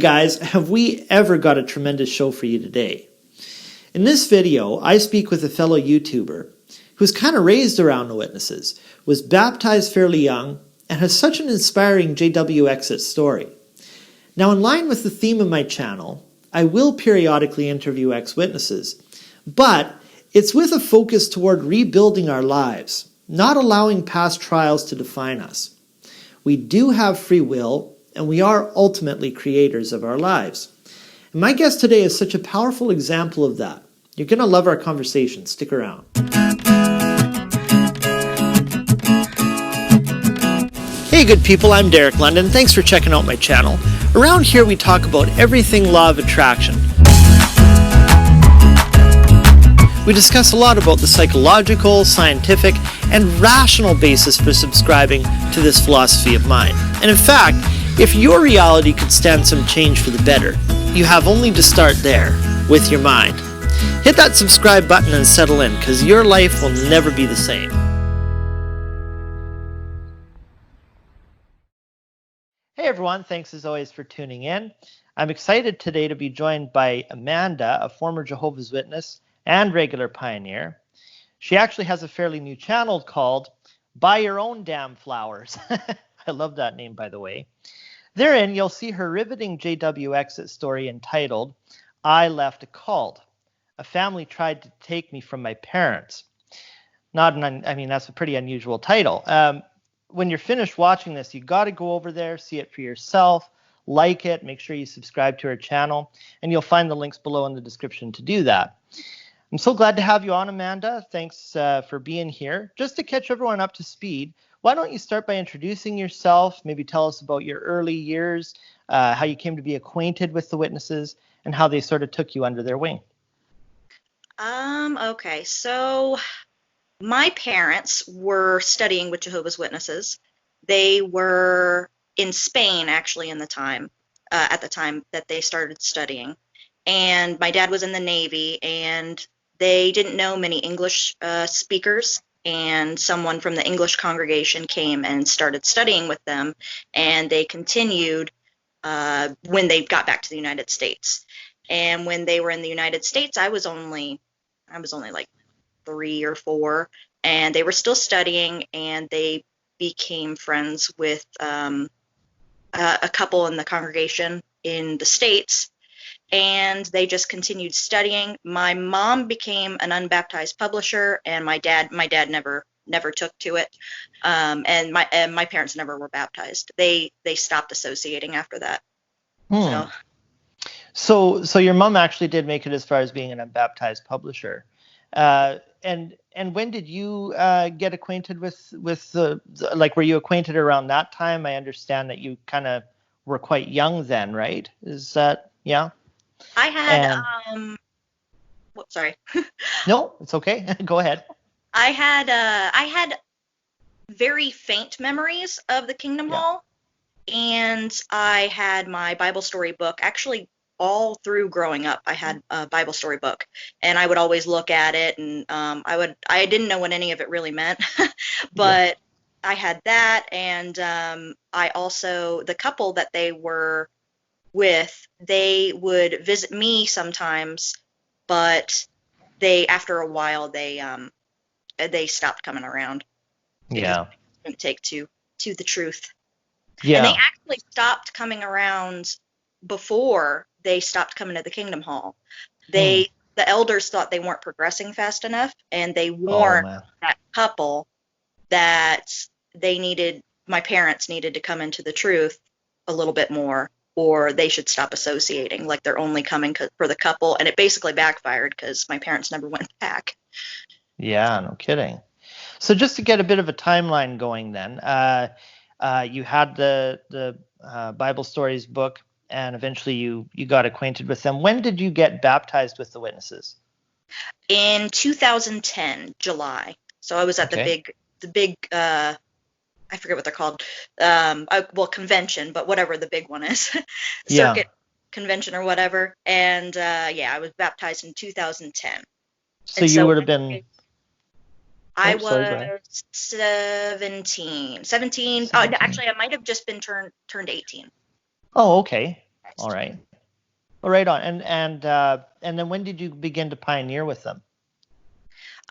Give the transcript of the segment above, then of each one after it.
guys, have we ever got a tremendous show for you today? In this video, I speak with a fellow YouTuber who's kind of raised around the witnesses, was baptized fairly young, and has such an inspiring JW exit story. Now, in line with the theme of my channel, I will periodically interview ex-witnesses, but it's with a focus toward rebuilding our lives, not allowing past trials to define us. We do have free will, and we are ultimately creators of our lives. And my guest today is such a powerful example of that. You're going to love our conversation. Stick around. Hey good people, I'm Derek London. Thanks for checking out my channel. Around here we talk about everything law of attraction. We discuss a lot about the psychological, scientific, and rational basis for subscribing to this philosophy of mine. And in fact, if your reality could stand some change for the better, you have only to start there, with your mind. Hit that subscribe button and settle in, because your life will never be the same. Hey everyone, thanks as always for tuning in. I'm excited today to be joined by Amanda, a former Jehovah's Witness and regular pioneer. She actually has a fairly new channel called Buy Your Own Damn Flowers. I love that name, by the way. Therein, you'll see her riveting JW exit story entitled, I Left a Cult. A family tried to take me from my parents. That's a pretty unusual title. When you're finished watching this, you got to go over there, see it for yourself, like it, make sure you subscribe to her channel, and you'll find the links below in the description to do that. I'm so glad to have you on, Amanda. Thanks for being here. Just to catch everyone up to speed, why don't you start by introducing yourself, maybe tell us about your early years, how you came to be acquainted with the witnesses, and how they sort of took you under their wing. Okay, so my parents were studying with Jehovah's Witnesses. They were in Spain, actually, at the time that they started studying. And my dad was in the Navy, and they didn't know many English speakers. And someone from the English congregation came and started studying with them, and they continued when they got back to the United States. And when they were in the United States, I was only like 3 or 4, and they were still studying, and they became friends with a couple in the congregation in the States, and they just continued studying. My mom became an unbaptized publisher, and my dad never took to it, and my parents never were baptized. They stopped associating after that. So your mom actually did make it as far as being an unbaptized publisher. And when did you get acquainted with the were you acquainted around that time? I understand that you kind of were quite young then, right? Is that, yeah? I had, sorry. No, it's okay. Go ahead. I had very faint memories of the Kingdom Hall, and I had my Bible story book. Actually, all through growing up, I had a Bible story book, and I would always look at it, and I didn't know what any of it really meant, but I had that, and I also, the couple that they were with, they would visit me sometimes, but after a while they stopped coming around. They didn't take to the truth. Yeah. And they actually stopped coming around before they stopped coming to the Kingdom Hall. The elders thought they weren't progressing fast enough, and they warned that couple that my parents needed to come into the truth a little bit more, or they should stop associating, like they're only coming for the couple. And it basically backfired, because my parents never went back. Yeah, no kidding. So just to get a bit of a timeline going then, you had the Bible Stories book, and eventually you got acquainted with them. When did you get baptized with the witnesses? In 2010, July. So I was at the big I forget what they're called, convention, but whatever the big one is, circuit convention or whatever. And I was baptized in 2010. So you would have been... I was 17. Actually, I might have just been turned 18. Oh, okay. All right. Well, right on. And then when did you begin to pioneer with them?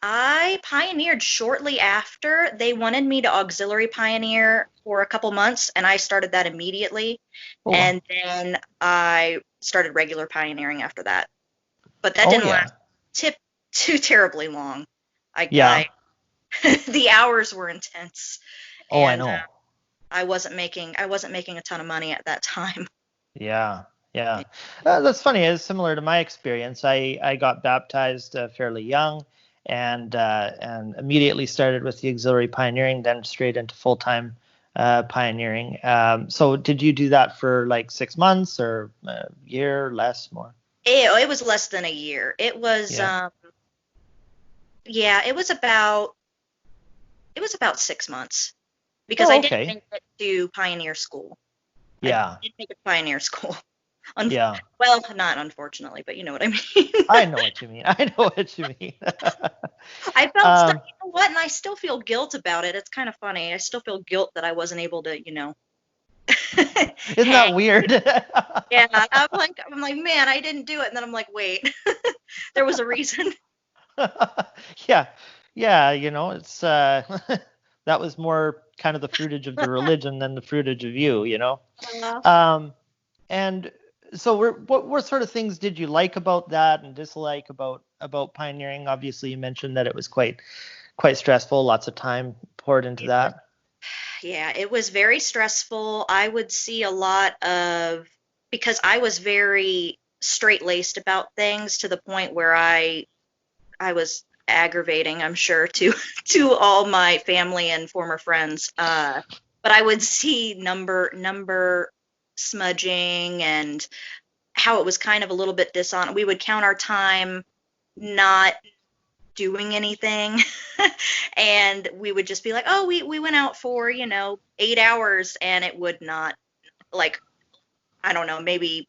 I pioneered shortly after. They wanted me to auxiliary pioneer for a couple months, and I started that immediately. Oh, wow. And then I started regular pioneering after that. But that Oh, didn't yeah. last too terribly long. Yeah. The hours were intense, Oh, I and know. I wasn't making a ton of money at that time. Yeah. Yeah. That's funny. It's similar to my experience. I got baptized fairly young and immediately started with the auxiliary pioneering, then straight into full-time pioneering. So did you do that for like 6 months or a year, less, more? It was less than a year. It was Yeah. yeah, it was about 6 months because I Oh, didn't okay. make it to pioneer school. I Yeah. did make it to pioneer school. Yeah. Well, not unfortunately, but you know what I mean. I know what you mean. I know what you mean. I felt stuck, um, you know what, and I still feel guilt about it. It's kind of funny. I still feel guilt that I wasn't able to, isn't that hang. weird? Yeah, I'm like, man, I didn't do it, and then I'm like, wait, there was a reason. Yeah. Yeah, it's that was more kind of the fruitage of the religion than the fruitage of you. Uh, Um, and so what sort of things did you like about that and dislike about pioneering? Obviously, you mentioned that it was quite stressful, lots of time poured into it was, that. yeah, it was very stressful. I would see a lot of because I was very straight-laced about things to the point where I was aggravating, I'm sure, to to all my family and former friends. But I would see number smudging and how it was kind of a little bit dishonest. We would count our time not doing anything, and we would just be like, "Oh, we went out for 8 hours," and it would not like I don't know, maybe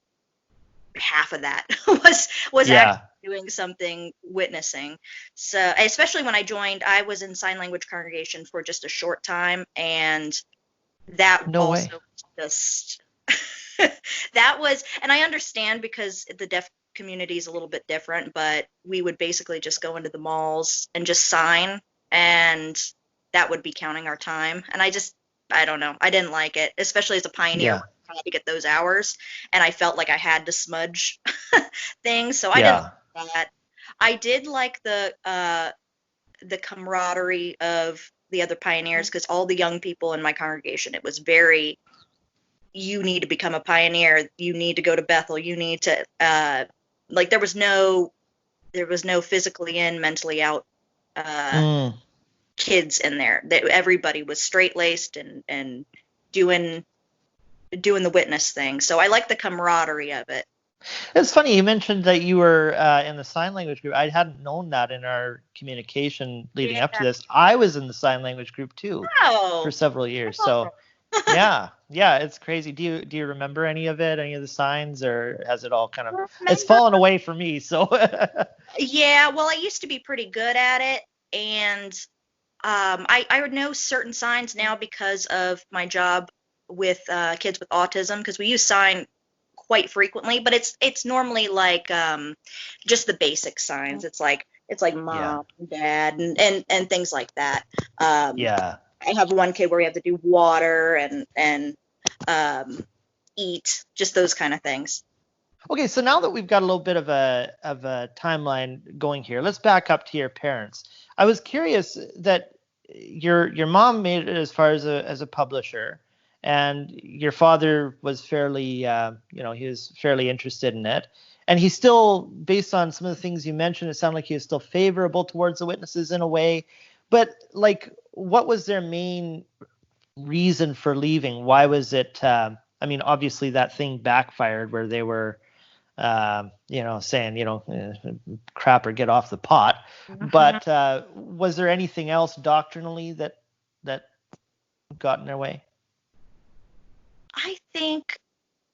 half of that was actually Yeah. doing something witnessing. So especially when I joined, I was in sign language congregation for just a short time, and that No way. also just that was, and I understand because the deaf community is a little bit different, but we would basically just go into the malls and just sign, and that would be counting our time. And I don't know, I didn't like it, especially as a pioneer. Yeah. I had to get those hours, and I felt like I had to smudge things, so I didn't Yeah. like that. I did like the camaraderie of the other pioneers because all the young people in my congregation, it was very, you need to become a pioneer, you need to go to Bethel, you need to like there was no physically in, mentally out uh Mm. kids in there. Everybody was straight laced and doing doing the witness thing. So I like the camaraderie of it. It's funny you mentioned that you were in the sign language group. I hadn't known that in our communication leading Yeah. up to this. I was in the sign language group too for Oh, several years. So yeah, yeah, it's crazy. Do you remember any of it, any of the signs, or has it all kind of it's remember? fallen away for me? So Yeah, well, I used to be pretty good at it, and I would know certain signs now because of my job with kids with autism, because we use sign quite frequently, but it's normally like just the basic signs. It's like yeah, mom, dad, and things like that. Um, yeah. I have one kid where you have to do water and um, eat, just those kind of things. Okay, so now that we've got a little bit of a timeline going here, let's back up to your parents. I was curious that your mom made it as far as a publisher, and your father was fairly he was fairly interested in it, and he still, based on some of the things you mentioned, it sounded like he was still favorable towards the witnesses in a way. But like, what was their main reason for leaving? Why was it? I mean, obviously that thing backfired where they were saying, crap or get off the pot. Mhm. But was there anything else doctrinally that got in their way? I think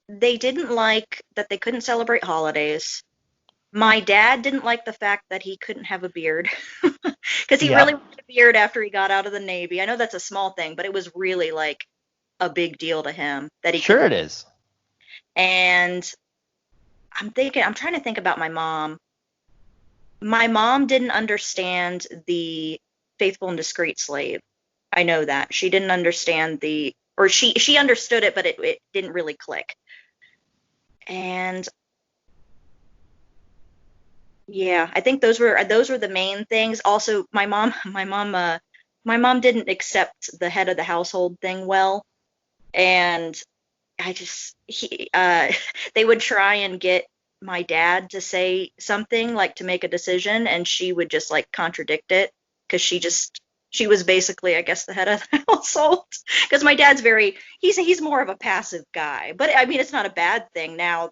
they didn't like that they couldn't celebrate holidays. My dad didn't like the fact that he couldn't have a beard because he really Yep. wanted a beard after he got out of the Navy. I know that's a small thing, but it was really like a big deal to him that he Sure couldn't. it is. And I'm trying to think about my mom. My mom didn't understand the faithful and discreet slave. I know that. She didn't understand or she understood it, but it didn't really click. And yeah, I think those were the main things. Also, my mom didn't accept the head of the household thing well, and they would try and get my dad to say something, like to make a decision, and she would just like contradict it, because she was basically, I guess, the head of the household. Because my dad's he's more of a passive guy, but I mean, it's not a bad thing now,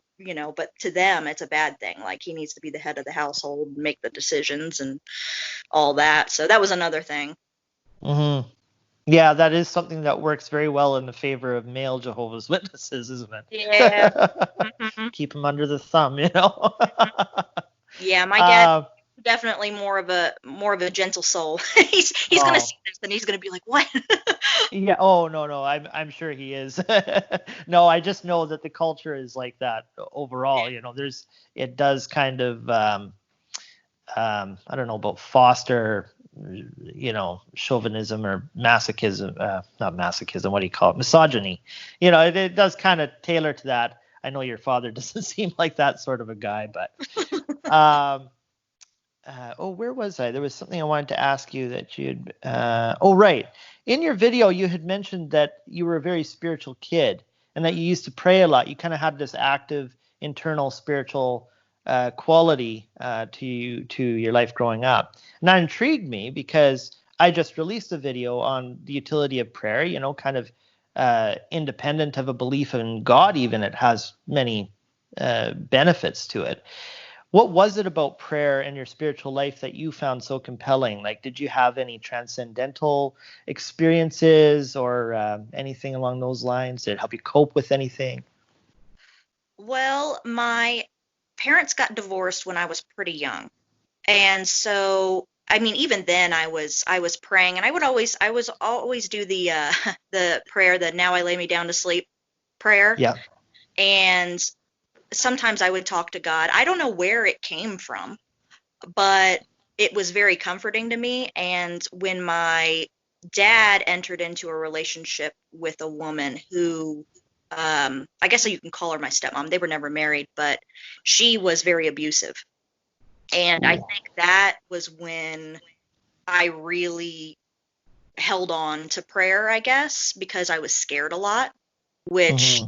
but to them it's a bad thing. Like, he needs to be the head of the household, make the decisions and all that. So that was another thing. Mm-hmm. Yeah, that is something that works very well in the favor of male Jehovah's Witnesses, isn't it? Yeah. Mm-hmm. Keep them under the thumb, you know. Yeah, my dad definitely more of a gentle soul. He's gonna see this and he's gonna be like, what? Yeah. Oh, no. I'm sure he is. No, I just know that the culture is like that overall. You know, it does kind of I don't know about foster, chauvinism or masochism, not masochism, what do you call it? Misogyny. You know, it does kind of tailor to that. I know your father doesn't seem like that sort of a guy, but where was I? There was something I wanted to ask you that you'd, right. In your video, you had mentioned that you were a very spiritual kid and that you used to pray a lot. You kind of had this active internal spiritual quality to your life growing up. And that intrigued me because I just released a video on the utility of prayer, kind of independent of a belief in God even. It has many benefits to it. What was it about prayer in your spiritual life that you found so compelling? Like, did you have any transcendental experiences or anything along those lines? Did it help you cope with anything? Well, my parents got divorced when I was pretty young. And so, I mean, even then I was praying, and I was always do the the prayer, the "Now I lay me down to sleep" prayer. Yeah. And sometimes I would talk to God. I don't know where it came from, but it was very comforting to me. And when my dad entered into a relationship with a woman who, I guess you can call her my stepmom. They were never married, but she was very abusive. And I think that was when I really held on to prayer, I guess, because I was scared a lot, which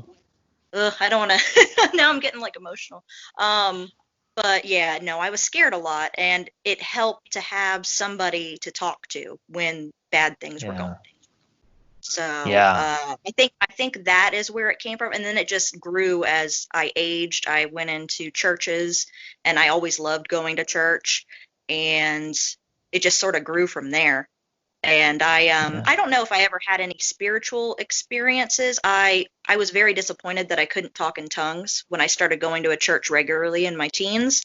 I don't want to. Now I'm getting like emotional. But yeah, no, I was scared a lot, and it helped to have somebody to talk to when bad things were going. So I think that is where it came from, and then it just grew as I aged. I went into churches, and I always loved going to church, and it just sort of grew from there. And I don't know if I ever had any spiritual experiences. I was very disappointed that I couldn't talk in tongues when I started going to a church regularly in my teens.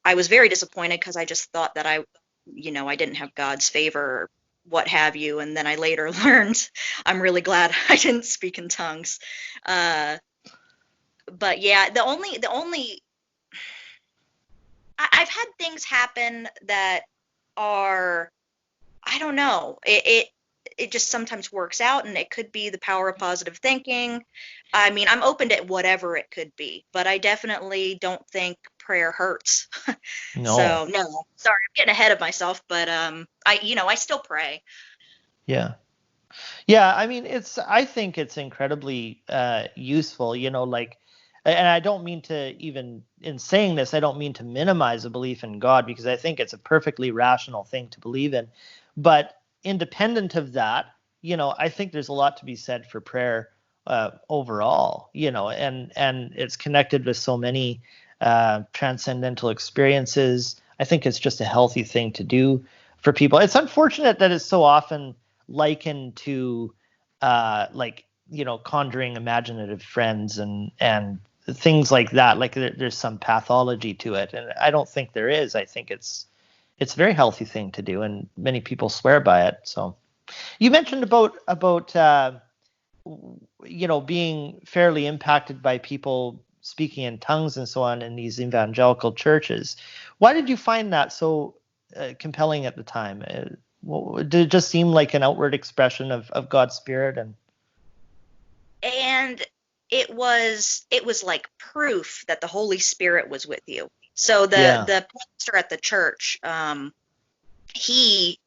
I was very disappointed because I just thought that I didn't have God's favor or what have you. And then I later learned I'm really glad I didn't speak in tongues. But yeah, the only I've had things happen that are, I don't know. It just sometimes works out, and it could be the power of positive thinking. I mean, I'm open to whatever it could be, but I definitely don't think prayer hurts. No. So no, sorry, I'm getting ahead of myself, but I still pray. Yeah. Yeah, I mean, I think it's incredibly useful, and I don't mean to, even in saying this, I don't mean to minimize a belief in God, because I think it's a perfectly rational thing to believe in. But independent of that, I think there's a lot to be said for prayer overall, and it's connected with so many transcendental experiences. I think it's just a healthy thing to do for people. It's unfortunate that it's so often likened to conjuring imaginative friends and things like that. Like there's some pathology to it, and I don't think there is. I think it's a very healthy thing to do, and many people swear by it. So you mentioned about being fairly impacted by people speaking in tongues and so on in these evangelical churches. Why did you find that so compelling at the time? Did it just seem like an outward expression of God's Spirit? And it was like proof that the Holy Spirit was with you. So the pastor at the church, he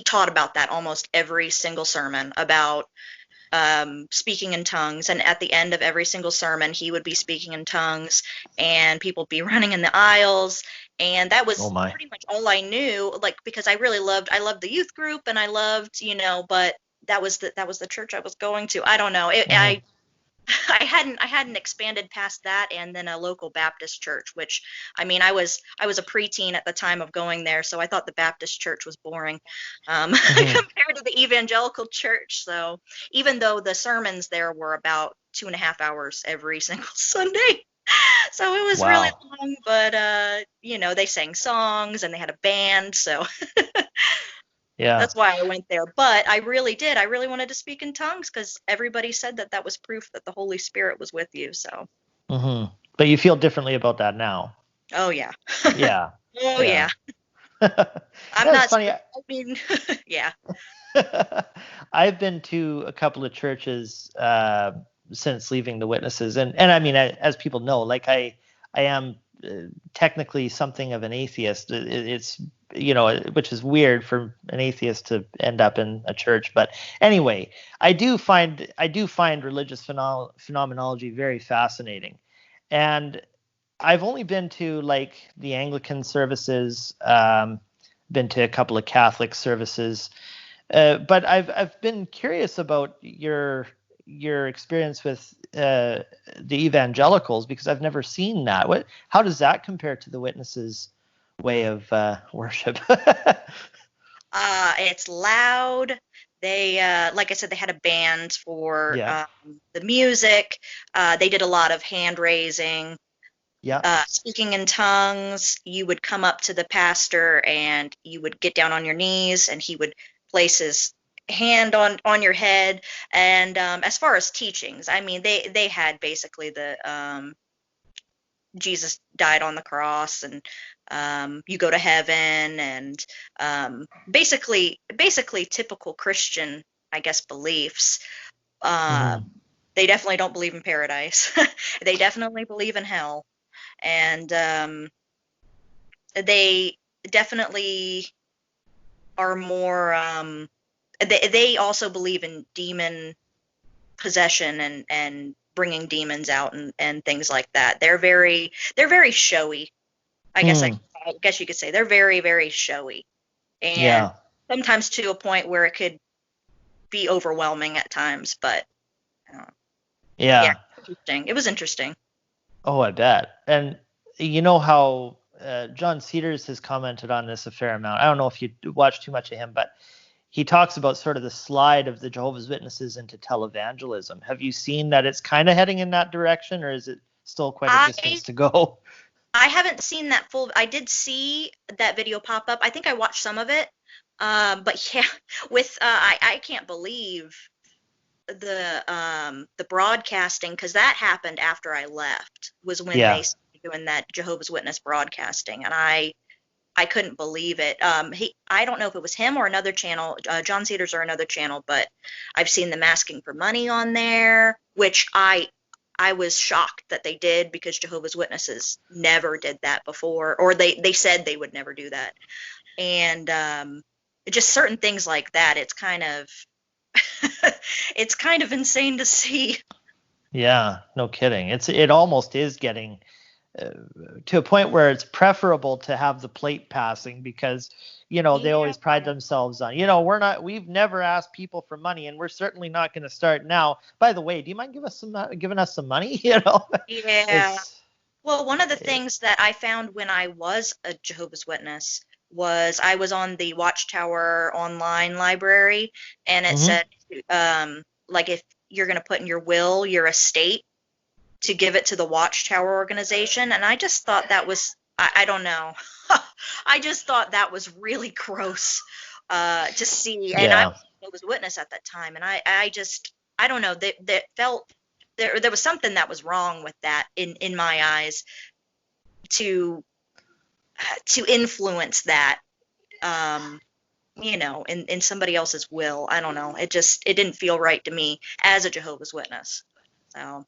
taught about that almost every single sermon, about speaking in tongues. And at the end of every single sermon, he would be speaking in tongues, and people would be running in the aisles. And that Oh was my. pretty much all I knew, like, because I loved the youth group, and I loved, but that was the church I was going to. I don't know. Mhm. I hadn't expanded past that, and then a local Baptist church, which, I mean, I was a preteen at the time of going there, so I thought the Baptist church was boring, Mhm. compared to the evangelical church. So even though the sermons there were about 2.5 hours every single Sunday, so it was really Wow. long, but they sang songs and they had a band, so Yeah. that's why I went there. But I really did. I really wanted to speak in tongues because everybody said that that was proof that the Holy Spirit was with you. So, Hmm. But you feel differently about that now. oh yeah. Yeah. Oh Yeah. yeah. I'm Yeah, it's not funny. scared. I mean, yeah. I've been to a couple of churches since leaving the Witnesses, and I mean, as people know, like I am technically something of an atheist. It's which is weird for an atheist to end up in a church, but anyway, I do find religious phenomenology very fascinating, and I've only been to like the Anglican services, been to a couple of Catholic services, but I've been curious about your experience with the evangelicals because I've never seen that. How does that compare to the Witnesses' way of worship? It's loud. They, like I said, they had a band for Yeah, the music. They did a lot of hand raising. yeah. Speaking in tongues, you would come up to the pastor and you would get down on your knees, and he would place his hand on your head. And as far as teachings, I mean, they had basically the Jesus died on the cross, and you go to heaven, and basically typical Christian, I guess, beliefs. Uh, Hmm. they definitely don't believe in paradise. They definitely believe in hell, and they definitely are more. They also believe in demon possession, and bringing demons out, and things like that. They're very showy. I guess Hmm. I guess you could say they're very, very showy, and Yeah, sometimes to a point where it could be overwhelming at times. But yeah, yeah. interesting. It was interesting. Oh, I bet. And you know how John Cedars has commented on this a fair amount. I don't know if you watch too much of him, but he talks about sort of the slide of the Jehovah's Witnesses into televangelism. Have you seen that it's kind of heading in that direction, or is it still quite a I distance to go? I haven't seen that full. I did see that video pop up. I think I watched some of it. But yeah, with I can't believe the broadcasting, because that happened after I left, was when they Yeah. started doing that Jehovah's Witness broadcasting, and I couldn't believe it. I don't know if it was him or another channel, John Cedars or another channel, but I've seen them asking for money on there, which I was shocked that they did, because Jehovah's Witnesses never did that before, or they said they would never do that. And just certain things like that, it's kind of it's kind of insane to see. Yeah, no kidding. It almost is getting uh, to a point where it's preferable to have the plate passing because they Yeah. always pride themselves on we've never asked people for money and we're certainly not going to start now. By the way, do you mind giving us some money? Yeah. It's Well, one of the it, things that I found when I was a Jehovah's Witness was I was on the Watchtower online library, and it mhm. said, like, if you're going to put in your will your estate to give it to the Watchtower organization. And I just thought that was, I don't know. I just thought that was really gross to see. And I Yeah. was a Witness at that time, and I just, I don't know, that felt there was something that was wrong with that in my eyes to influence that, in somebody else's will. I don't know. It didn't feel right to me as a Jehovah's Witness. So.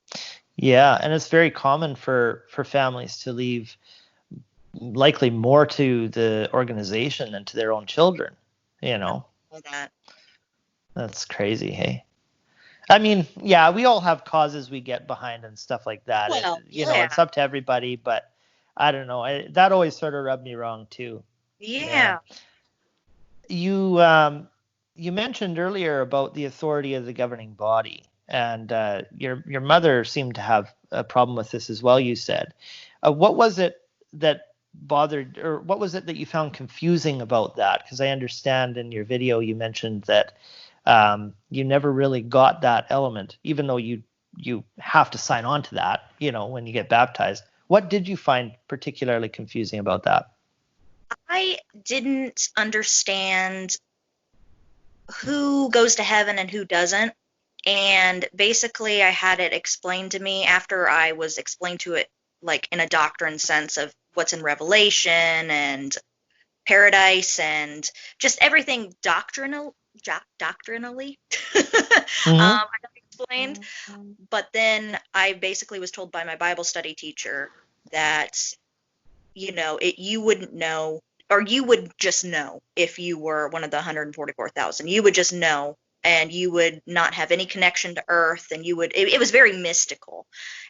Yeah, and it's very common for families to leave likely more to the organization than to their own children, That. That's crazy, hey? I mean, yeah, we all have causes we get behind and stuff like that. Well, It's up to everybody, but I don't know. That always sort of rubbed me wrong too. Yeah. You mentioned earlier about the authority of the governing body, and your mother seemed to have a problem with this as well. You said, what was it that bothered, or what was it that you found confusing about that? Because I understand in your video you mentioned that you never really got that element, even though you have to sign on to that, when you get baptized. What did you find particularly confusing about that? I didn't understand who goes to heaven and who doesn't. And basically I had it explained to me after I was explained to it like in a doctrine sense of what's in Revelation and paradise and just everything doctrinally I got explained. But then I basically was told by my Bible study teacher that you wouldn't know, or you would just know if you were one of the 144,000. You would just know, and you would not have any connection to earth, and it was very mystical.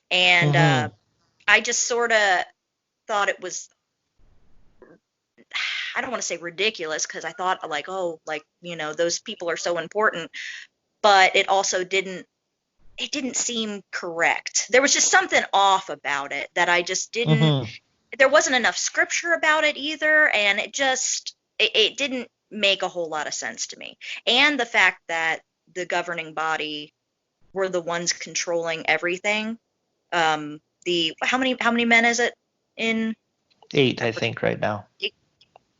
And I just sort of thought it was, I don't want to say ridiculous, because I thought those people are so important, but it also didn't seem correct. There was just something off about it that I just didn't, there wasn't enough scripture about it either, and it didn't make a whole lot of sense to me. And the fact that the governing body were the ones controlling everything. How many men is it in? 8, I think, right now.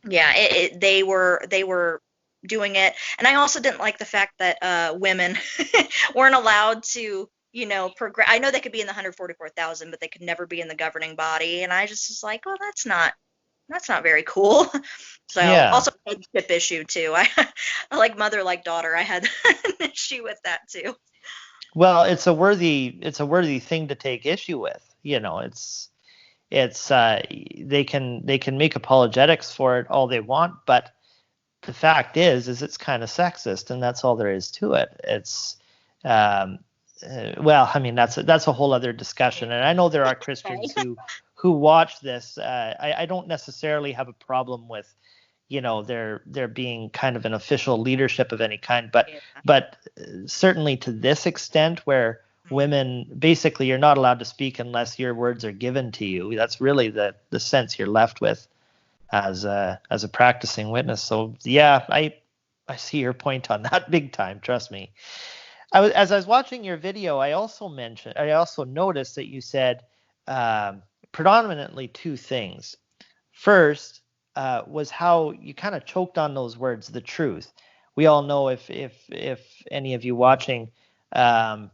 Yeah, they were doing it. And I also didn't like the fact that women weren't allowed to, progress. I know they could be in the 144,000, but they could never be in the governing body. And I just was like, well, that's not very cool. So also headship issue too. I like mother, like daughter. I had an issue with that too. Well, it's a worthy thing to take issue with. They can make apologetics for it all they want, but the fact is it's kind of sexist, and that's all there is to it. It's well, I mean, that's a whole other discussion, and I know there are Christians who watch this. I don't necessarily have a problem with, there being kind of an official leadership of any kind, but certainly to this extent where women, basically, you're not allowed to speak unless your words are given to you. That's really the sense you're left with as a practicing witness. So yeah, I see your point on that big time. Trust me. As I was watching your video, I also noticed that you said predominantly 2 things. First was how you kind of choked on those words, the truth. We all know, if any of you watching have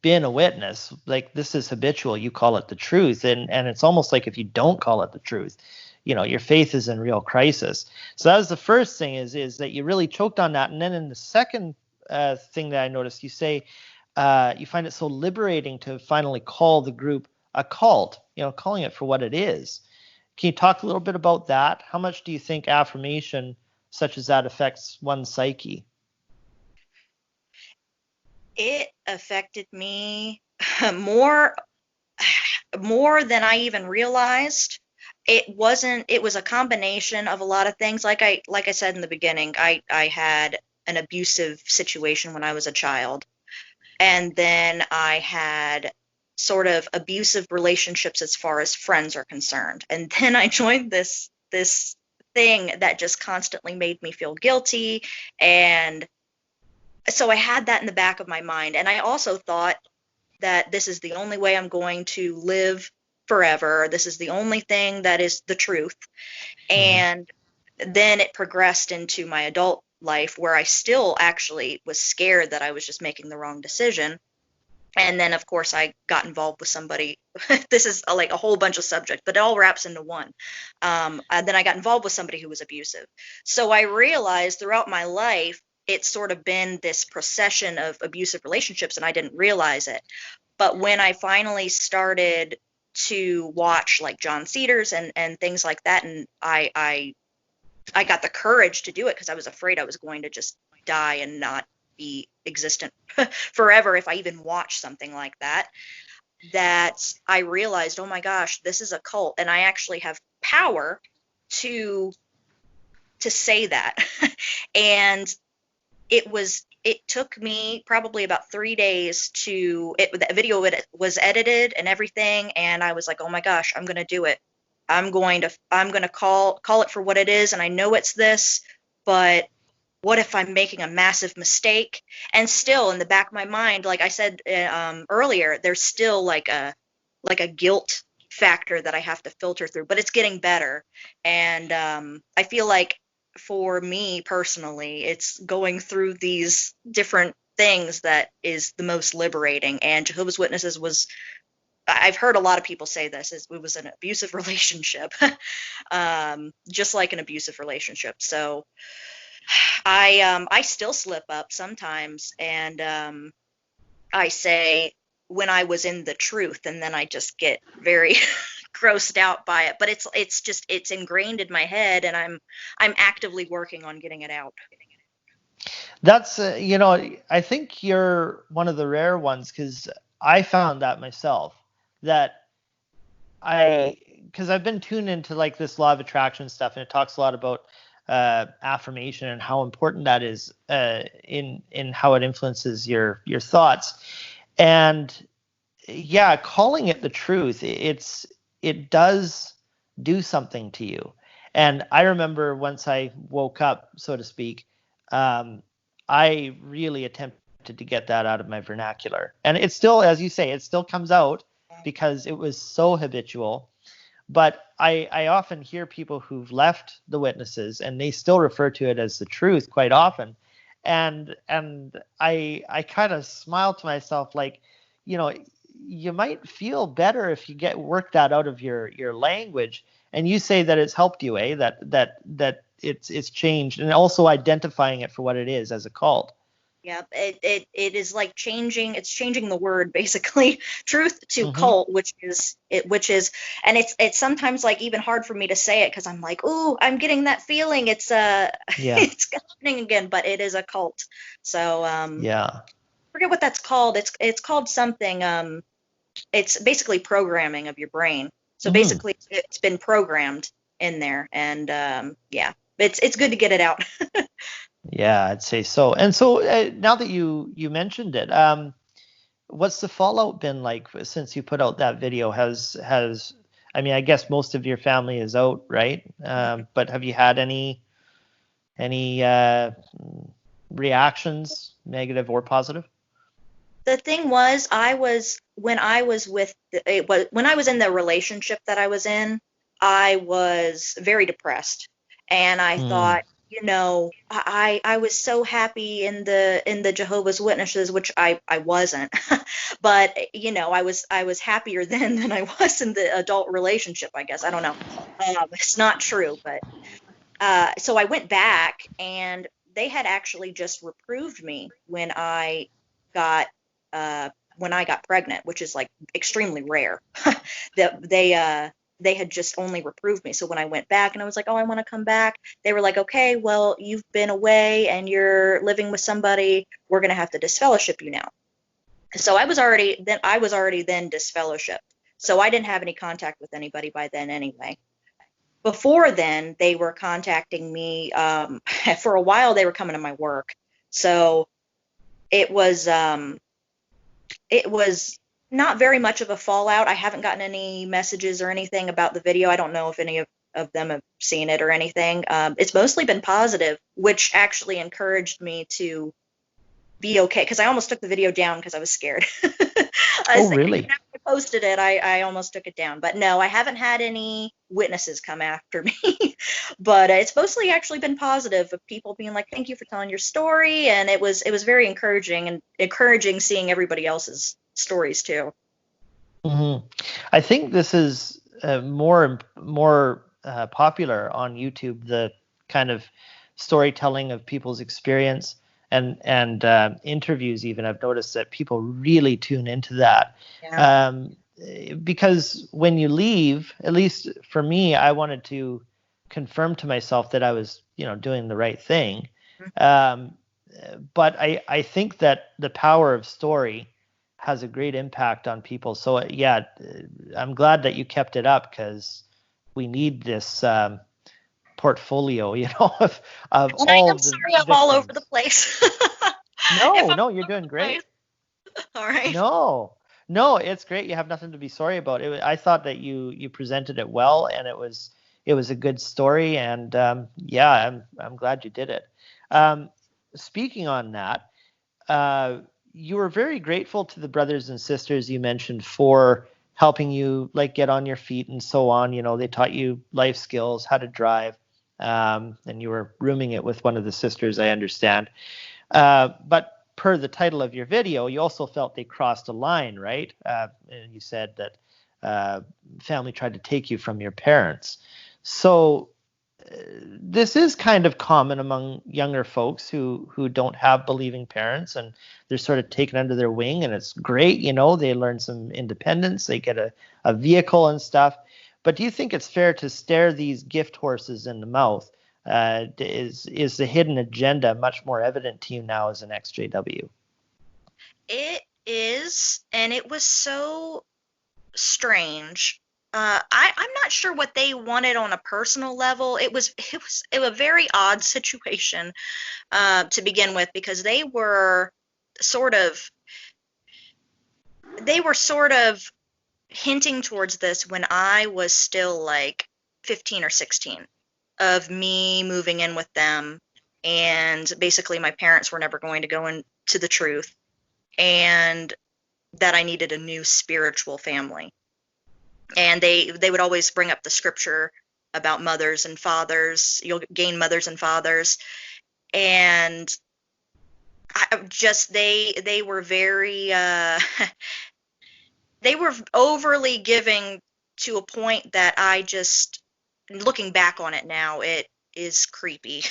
been a witness, like, this is habitual. You call it the truth, and it's almost like if you don't call it the truth, your faith is in real crisis. So that was the first thing, is that you really choked on that. And then in the second thing that I noticed, you say you find it so liberating to finally call the group a cult, calling it for what it is. Can you talk a little bit about that? How much do you think affirmation such as that affects one's psyche? It affected me more than I even realized. It was a combination of a lot of things. Like I said in the beginning, I had an abusive situation when I was a child. And then I had sort of abusive relationships as far as friends are concerned. And then I joined this thing that just constantly made me feel guilty. And so I had that in the back of my mind. And I also thought that this is the only way I'm going to live forever. This is the only thing that is the truth. And then it progressed into my adult life where I still actually was scared that I was just making the wrong decision. And then, of course, I got involved with somebody. This is like a whole bunch of subjects, but it all wraps into one. And then I got involved with somebody who was abusive. So I realized throughout my life, it's sort of been this procession of abusive relationships, and I didn't realize it. But when I finally started to watch like John Cedars and things like that, and I got the courage to do it because I was afraid I was going to just die and not be existent forever if I even watch something like that, that I realized, oh my gosh, this is a cult, and I actually have power to say that. And it took me probably about 3 days the video was edited and everything, and I was like, oh my gosh, I'm going to do it. I'm going to call it for what it is, and I know it's this, but what if I'm making a massive mistake? And still in the back of my mind, like I said earlier, there's still like a guilt factor that I have to filter through, but it's getting better. And I feel like for me personally, it's going through these different things that is the most liberating. And Jehovah's Witnesses I've heard a lot of people say this, it was an abusive relationship, just like an abusive relationship. So I still slip up sometimes, and I say when I was in the truth, and then I just get very grossed out by it. But it's ingrained in my head, and I'm actively working on getting it out. That's I think you're one of the rare ones, because I found that myself, that because I've been tuned into like this law of attraction stuff, and it talks a lot about affirmation and how important that is in how it influences your thoughts. And yeah, calling it the truth, it does do something to you. And I remember once I woke up, so to speak, I really attempted to get that out of my vernacular. And it still, as you say, it still comes out because it was so habitual. But I often hear people who've left the Witnesses, and they still refer to it as the truth quite often. And I kind of smile to myself, like, you might feel better if you work that out of your language. And you say that it's helped you, that it's changed, and also identifying it for what it is as a cult. Yeah, it is like changing the word, basically, truth to Mm-hmm. cult, which is, and it's sometimes like even hard for me to say it because I'm like, ooh, I'm getting that feeling. It's Yeah. it's happening again, but it is a cult. So Yeah. forget what that's called. It's called something. It's basically programming of your brain. So basically, it's been programmed in there, and yeah, it's good to get it out. Yeah, I'd say so. And so now that you mentioned it, what's the fallout been like since you put out that video? I mean, I guess most of your family is out, right? But have you had any reactions, negative or positive? The thing was, when I was in the relationship that I was in, I was very depressed, and I thought, I was so happy in the Jehovah's Witnesses, which I wasn't, but I was happier then than I was in the adult relationship, I guess. I don't know. It's not true, but so I went back, and they had actually just reproved me got when I got pregnant, which is like extremely rare. That they had just only reproved me. So when I went back and I was like, oh, I want to come back, they were like, okay, well, you've been away and you're living with somebody. We're going to have to disfellowship you now. So I was already then disfellowshipped. So I didn't have any contact with anybody by then anyway. Before then, they were contacting me. For a while, they were coming to my work. So it was not very much of a fallout. I haven't gotten any messages or anything about the video. I don't know if any of them have seen it or anything. It's mostly been positive, which actually encouraged me to be okay, because I almost took the video down because I was scared. I Oh, was like, really? after I posted it, I almost took it down. But no, I haven't had any witnesses come after me. But it's mostly actually been positive, of people being like, "Thank you for telling your story," and it was very encouraging, and encouraging seeing everybody else's stories too. Hmm. I think this is more popular on YouTube, the kind of storytelling of people's experience and interviews. Even I've noticed that people really tune into that, Yeah. um, because when you leave, at least for me, I wanted to confirm to myself that I was, doing the right thing. Um, but I think that the power of story has a great impact on people. So yeah, I'm glad that you kept it up, because we need this portfolio, of And I all am of the sorry I'm all over the victims. place. If No, I'm no, you're all over doing the place. great. All right. No, no, it's great. You have nothing to be sorry about. I thought that you presented it well, and it was a good story, and yeah, I'm glad you did it. Um, Speaking on that, uh, you were very grateful to the brothers and sisters you mentioned for helping you like get on your feet and so on. They taught you life skills, how to drive, and you were rooming it with one of the sisters, I understand. But per the title of your video, you also felt they crossed a line, right? And you said that uh, family tried to take you from your parents. So this is kind of common among younger folks who don't have believing parents, and they're sort of taken under their wing, and it's great. They learn some independence, they get a vehicle and stuff. But do you think it's fair to stare these gift horses in the mouth? Is the hidden agenda much more evident to you now as an XJW? It is, and it was so strange. I'm not sure what they wanted on a personal level. It was a very odd situation to begin with, because sort of they were sort of hinting towards this when I was still like 15 or 16, of me moving in with them, and basically my parents were never going to go into the truth, and that I needed a new spiritual family. And they would always bring up the scripture about mothers and fathers. You'll gain mothers and fathers, and they were very they were overly giving, to a point that I just, looking back on it now, it is creepy.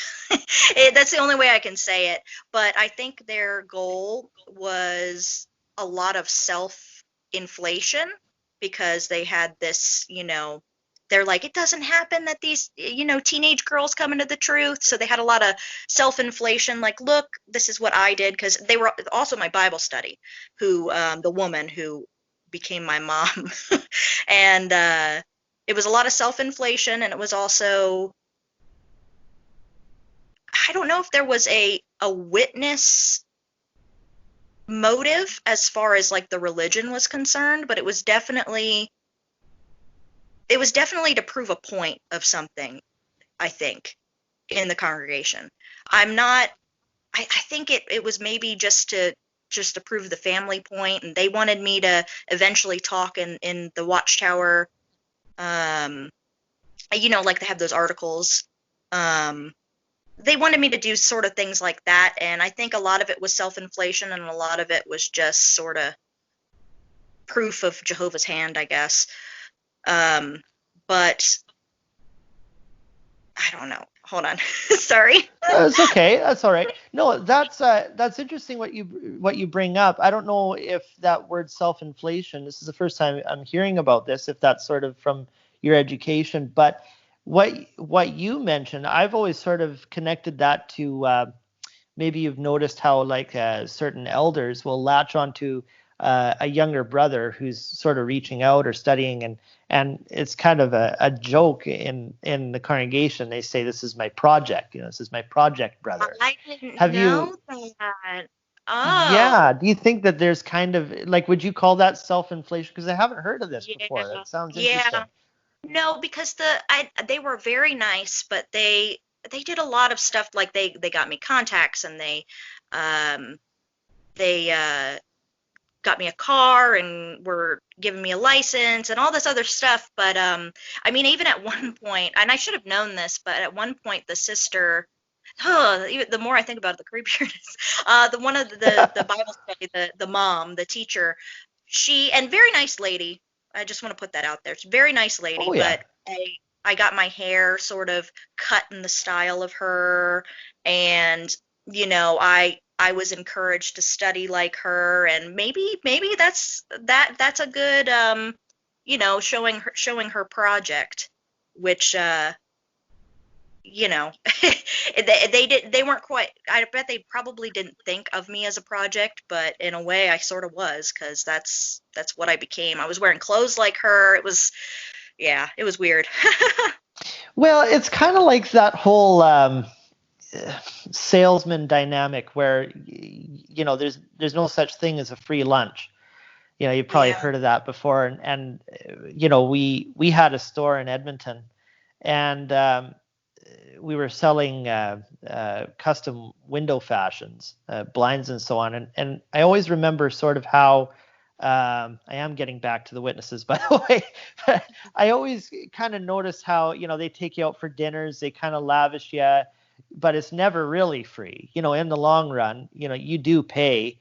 That's the only way I can say it. But I think their goal was a lot of self inflation, because they had this, they're like, it doesn't happen that these, teenage girls come into the truth. So they had a lot of self inflation, like, look, this is what I did. Because they were also my Bible study, the woman who became my mom. And it was a lot of self inflation, and it was also, I don't know if there was a witness motive as far as like the religion was concerned, but it was definitely to prove a point of something, I think, in the congregation. I'm not I think it was maybe just to prove the family point, and they wanted me to eventually talk in the Watchtower. um like they have those articles. um they wanted me to do sort of things like that, and I think a lot of it was self-inflation, and a lot of it was just sort of proof of Jehovah's hand, I guess. But I don't know. Hold on. Sorry. It's okay. That's all right. No, that's interesting what you bring up. I don't know if that word self-inflation. This is the first time I'm hearing about this. If that's sort of from your education, but what you mentioned, I've always sort of connected that to maybe you've noticed how like certain elders will latch onto a younger brother who's sort of reaching out or studying, and it's kind of a joke in the congregation. They say, this is my project, this is my project brother. I didn't Have know you? that. Oh, Yeah, do you think that there's kind of like, would you call that self-inflation? Because I haven't heard of this before. yeah. That sounds Yeah. interesting. No, because they were very nice, but they did a lot of stuff, like they got me contacts, and um they got me a car and were giving me a license and all this other stuff. But I mean, even at one point, and I should have known this, but at one point the sister, even the more I think about it, the creepier it is. The one of the Bible study, the mom, the teacher, and very nice lady. I just want to put that out there. She's a very nice lady, Oh, yeah. but I got my hair sort of cut in the style of her, and I was encouraged to study like her, and maybe that's a good showing her project, which they weren't quite. I bet they probably didn't think of me as a project, but in a way I sort of was, because that's what I became. I was wearing clothes like her. It was weird. Well, it's kind of like that whole salesman dynamic where there's no such thing as a free lunch. You've probably heard of that before, and we had a store in Edmonton, and we were selling custom window fashions, blinds and so on, and I always remember sort of how I am getting back to the witnesses, by the way. But I always kind of notice how they take you out for dinners, they kind of lavish you, but it's never really free. In the long run, you do pay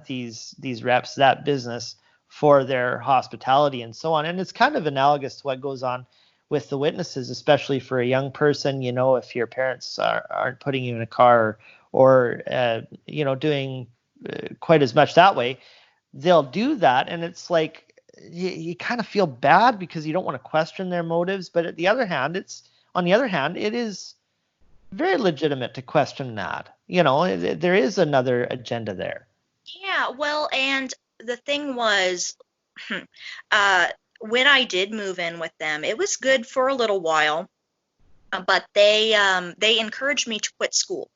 these reps, that business, for their hospitality and so on. And it's kind of analogous to what goes on with the witnesses, especially for a young person. If your parents aren't putting you in a car or doing quite as much that way, they'll do that. And it's like you kind of feel bad because you don't want to question their motives. But on the other hand, it is very legitimate to question that. There is another agenda there. Yeah, well, and the thing was, when I did move in with them, it was good for a little while, but they encouraged me to quit school,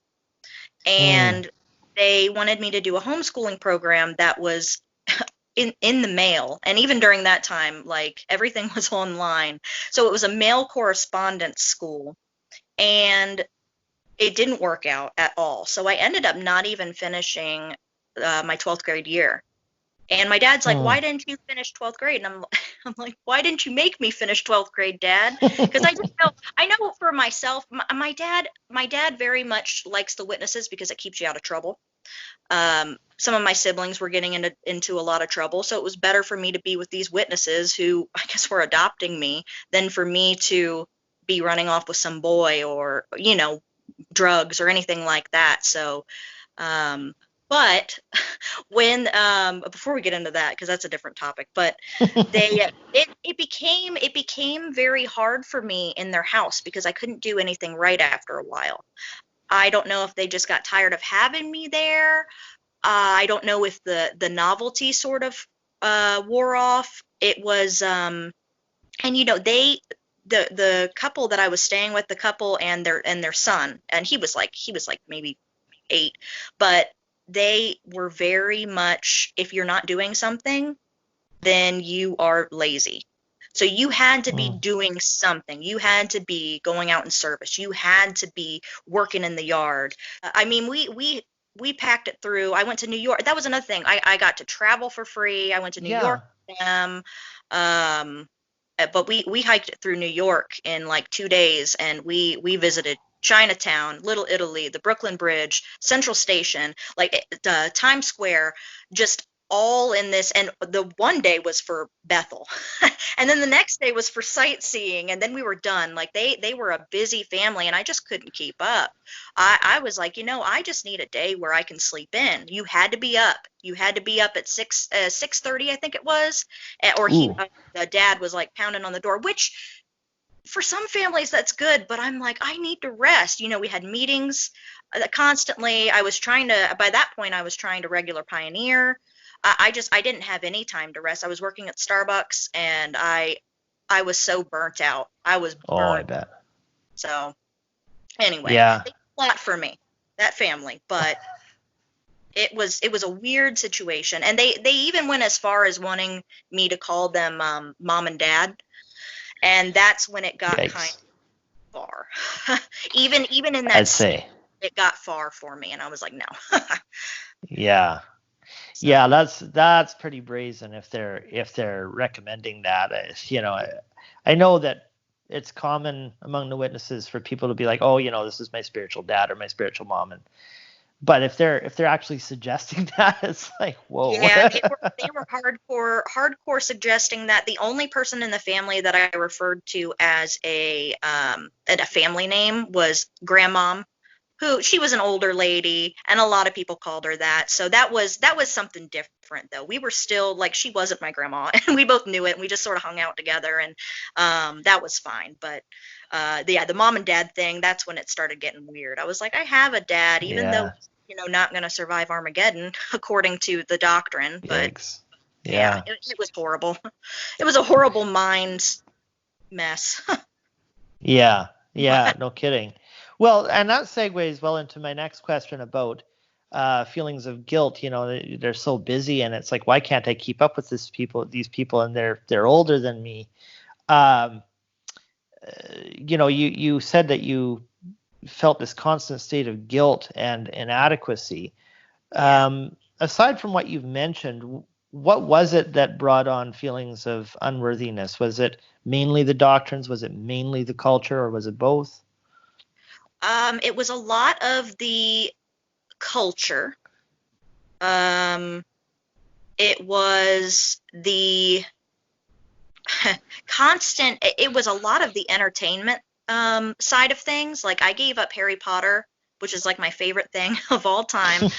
and they wanted me to do a homeschooling program that was in the mail. And even during that time, like, everything was online, so it was a mail correspondence school, and it didn't work out at all. So I ended up not even finishing my 12th grade year. And my dad's like, "Why didn't you finish 12th grade?" And I'm like, "Why didn't you make me finish 12th grade, Dad?" Because I know for myself, my dad very much likes the witnesses because it keeps you out of trouble. Some of my siblings were getting into a lot of trouble, so it was better for me to be with these witnesses who, I guess, were adopting me, than for me to be running off with some boy or drugs or anything like that. So but when before we get into that, because that's a different topic, but it became very hard for me in their house because I couldn't do anything right after a while. I don't know if they just got tired of having me there. I don't know if the novelty sort of wore off. It was and the couple that I was staying with, the couple and their son, and he was like maybe 8, but they were very much, if you're not doing something, then you are lazy. So you had to be doing something. You had to be going out in service. You had to be working in the yard. I mean, we packed it through. I went to New York. That was another thing. I got to travel for free. I went to New York with them. But we hiked it through New York in like 2 days, and we visited Chinatown, Little Italy, the Brooklyn Bridge, Central Station, like Times Square, just all in this. And the one day was for Bethel, and then the next day was for sightseeing, and then we were done. Like they were a busy family, and I just couldn't keep up. I was like, I just need a day where I can sleep in. You had to be up. You had to be up at 6:30, I think it was, or the dad was like pounding on the door, which for some families that's good, but I'm like, I need to rest. We had meetings constantly. By that point, I was trying to regular pioneer. I didn't have any time to rest. I was working at Starbucks, and I was so burnt out. I was burnt. Oh, I bet. So anyway, yeah, they did a lot for me, that family, but it was a weird situation. And they even went as far as wanting me to call them mom and dad. And that's when it got kind of far. even in that, I'd say it got far for me, and I was like, no. Yeah. So, Yeah, that's pretty brazen if they're recommending that. I know that it's common among the witnesses for people to be like, oh, this is my spiritual dad or my spiritual mom, but if they're actually suggesting that, it's like, whoa. yeah, they were hardcore suggesting that. The only person in the family that I referred to as a family name was grandmom, who she was an older lady, and a lot of people called her that. So that was something different, though. We were still like, she wasn't my grandma, and we both knew it, and we just sort of hung out together, and that was fine. But the mom and dad thing, that's when it started getting weird. I was like, I have a dad, even though Yeah. he's, not going to survive Armageddon according to the doctrine. But Yikes. yeah, Yeah. it was horrible. It was a horrible mind mess. Yeah. Yeah. No kidding. Well, and that segues well into my next question about feelings of guilt. They're so busy, and it's like, why can't I keep up with these people, and they're older than me. Um, you said that you felt this constant state of guilt and inadequacy. Yeah. Aside from what you've mentioned, what was it that brought on feelings of unworthiness? Was it mainly the doctrines? Was it mainly the culture, or was it both? It was a lot of the culture. Um, it was the it was a lot of the entertainment side of things. Like, I gave up Harry Potter, which is like my favorite thing of all time.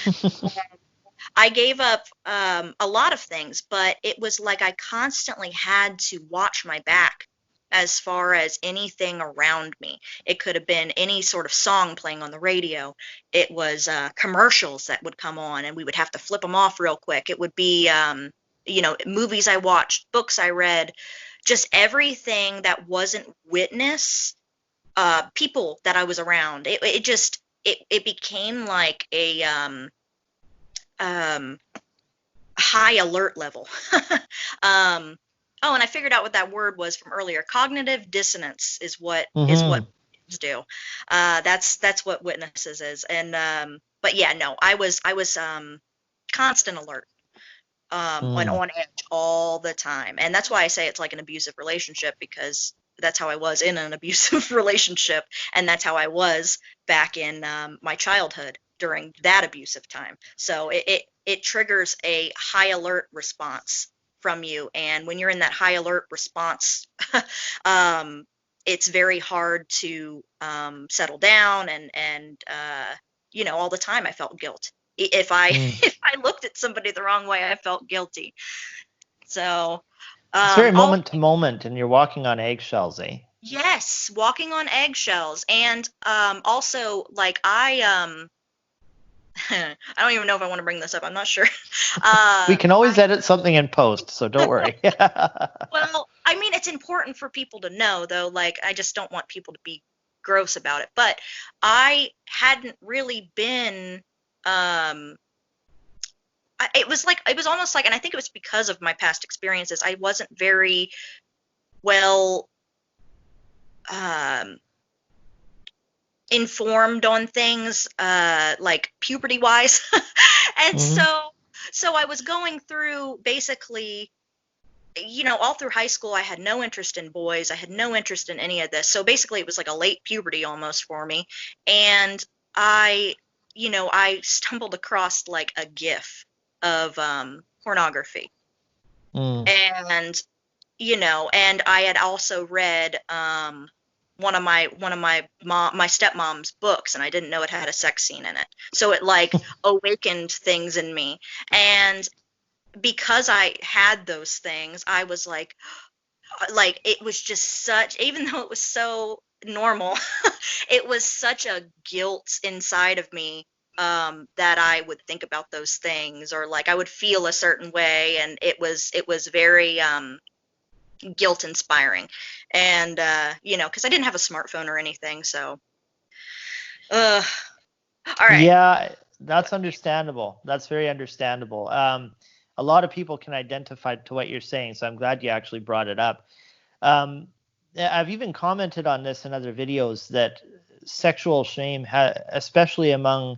I gave up a lot of things, but it was like I constantly had to watch my back as far as anything around me. It could have been any sort of song playing on the radio. It was commercials that would come on, and we would have to flip them off real quick. It would be, movies I watched, books I read, just everything that wasn't witness, people that I was around. It became like a um, high alert level. Oh, and I figured out what that word was from earlier. Cognitive dissonance is what Mm-hmm. witnesses do. That's what witnesses is. And but yeah, no, I was constant alert, and Mm. on edge all the time. And that's why I say it's like an abusive relationship, because that's how I was in an abusive relationship, and that's how I was back in my childhood during that abusive time. So it triggers a high alert response from you, and when you're in that high alert response, it's very hard to settle down, and all the time I felt guilt. If I Mm. if I looked at somebody the wrong way, I felt guilty. So It's very all moment to moment, and you're walking on eggshells, eh? yes, walking on eggshells. And also, like, I don't even know if I want to bring this up. I'm not sure. We can always I edit something in post, so don't worry. Well, I mean, it's important for people to know, though. Like, I just don't want people to be gross about it. But I hadn't really been. It was almost like, and I think it was because of my past experiences. I wasn't very well um, informed on things, like puberty wise. And Hmm. so I was going through, basically, all through high school. I had no interest in boys. I had no interest in any of this. So basically it was like a late puberty almost for me. And I stumbled across like a gif of pornography. Mm. And and I had also read one of my stepmom's books, and I didn't know it had a sex scene in it. So it like awakened things in me. And because I had those things, I was like it was just such, even though it was so normal, it was such a guilt inside of me, that I would think about those things, or like I would feel a certain way, and it was very guilt inspiring. And because I didn't have a smartphone or anything. So uh all right. Yeah, that's understandable. That's very understandable. A lot of people can identify to what you're saying, so I'm glad you actually brought it up. Um, I've even commented on this in other videos that sexual shame, especially among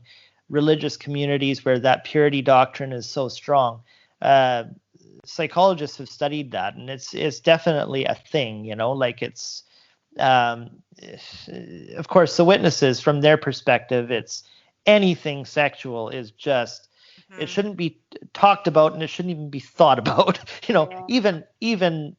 religious communities where that purity doctrine is so strong. Psychologists have studied that, and it's definitely a thing, like it's, of course, the witnesses, from their perspective, it's anything sexual is just, it shouldn't be talked about, and it shouldn't even be thought about. Even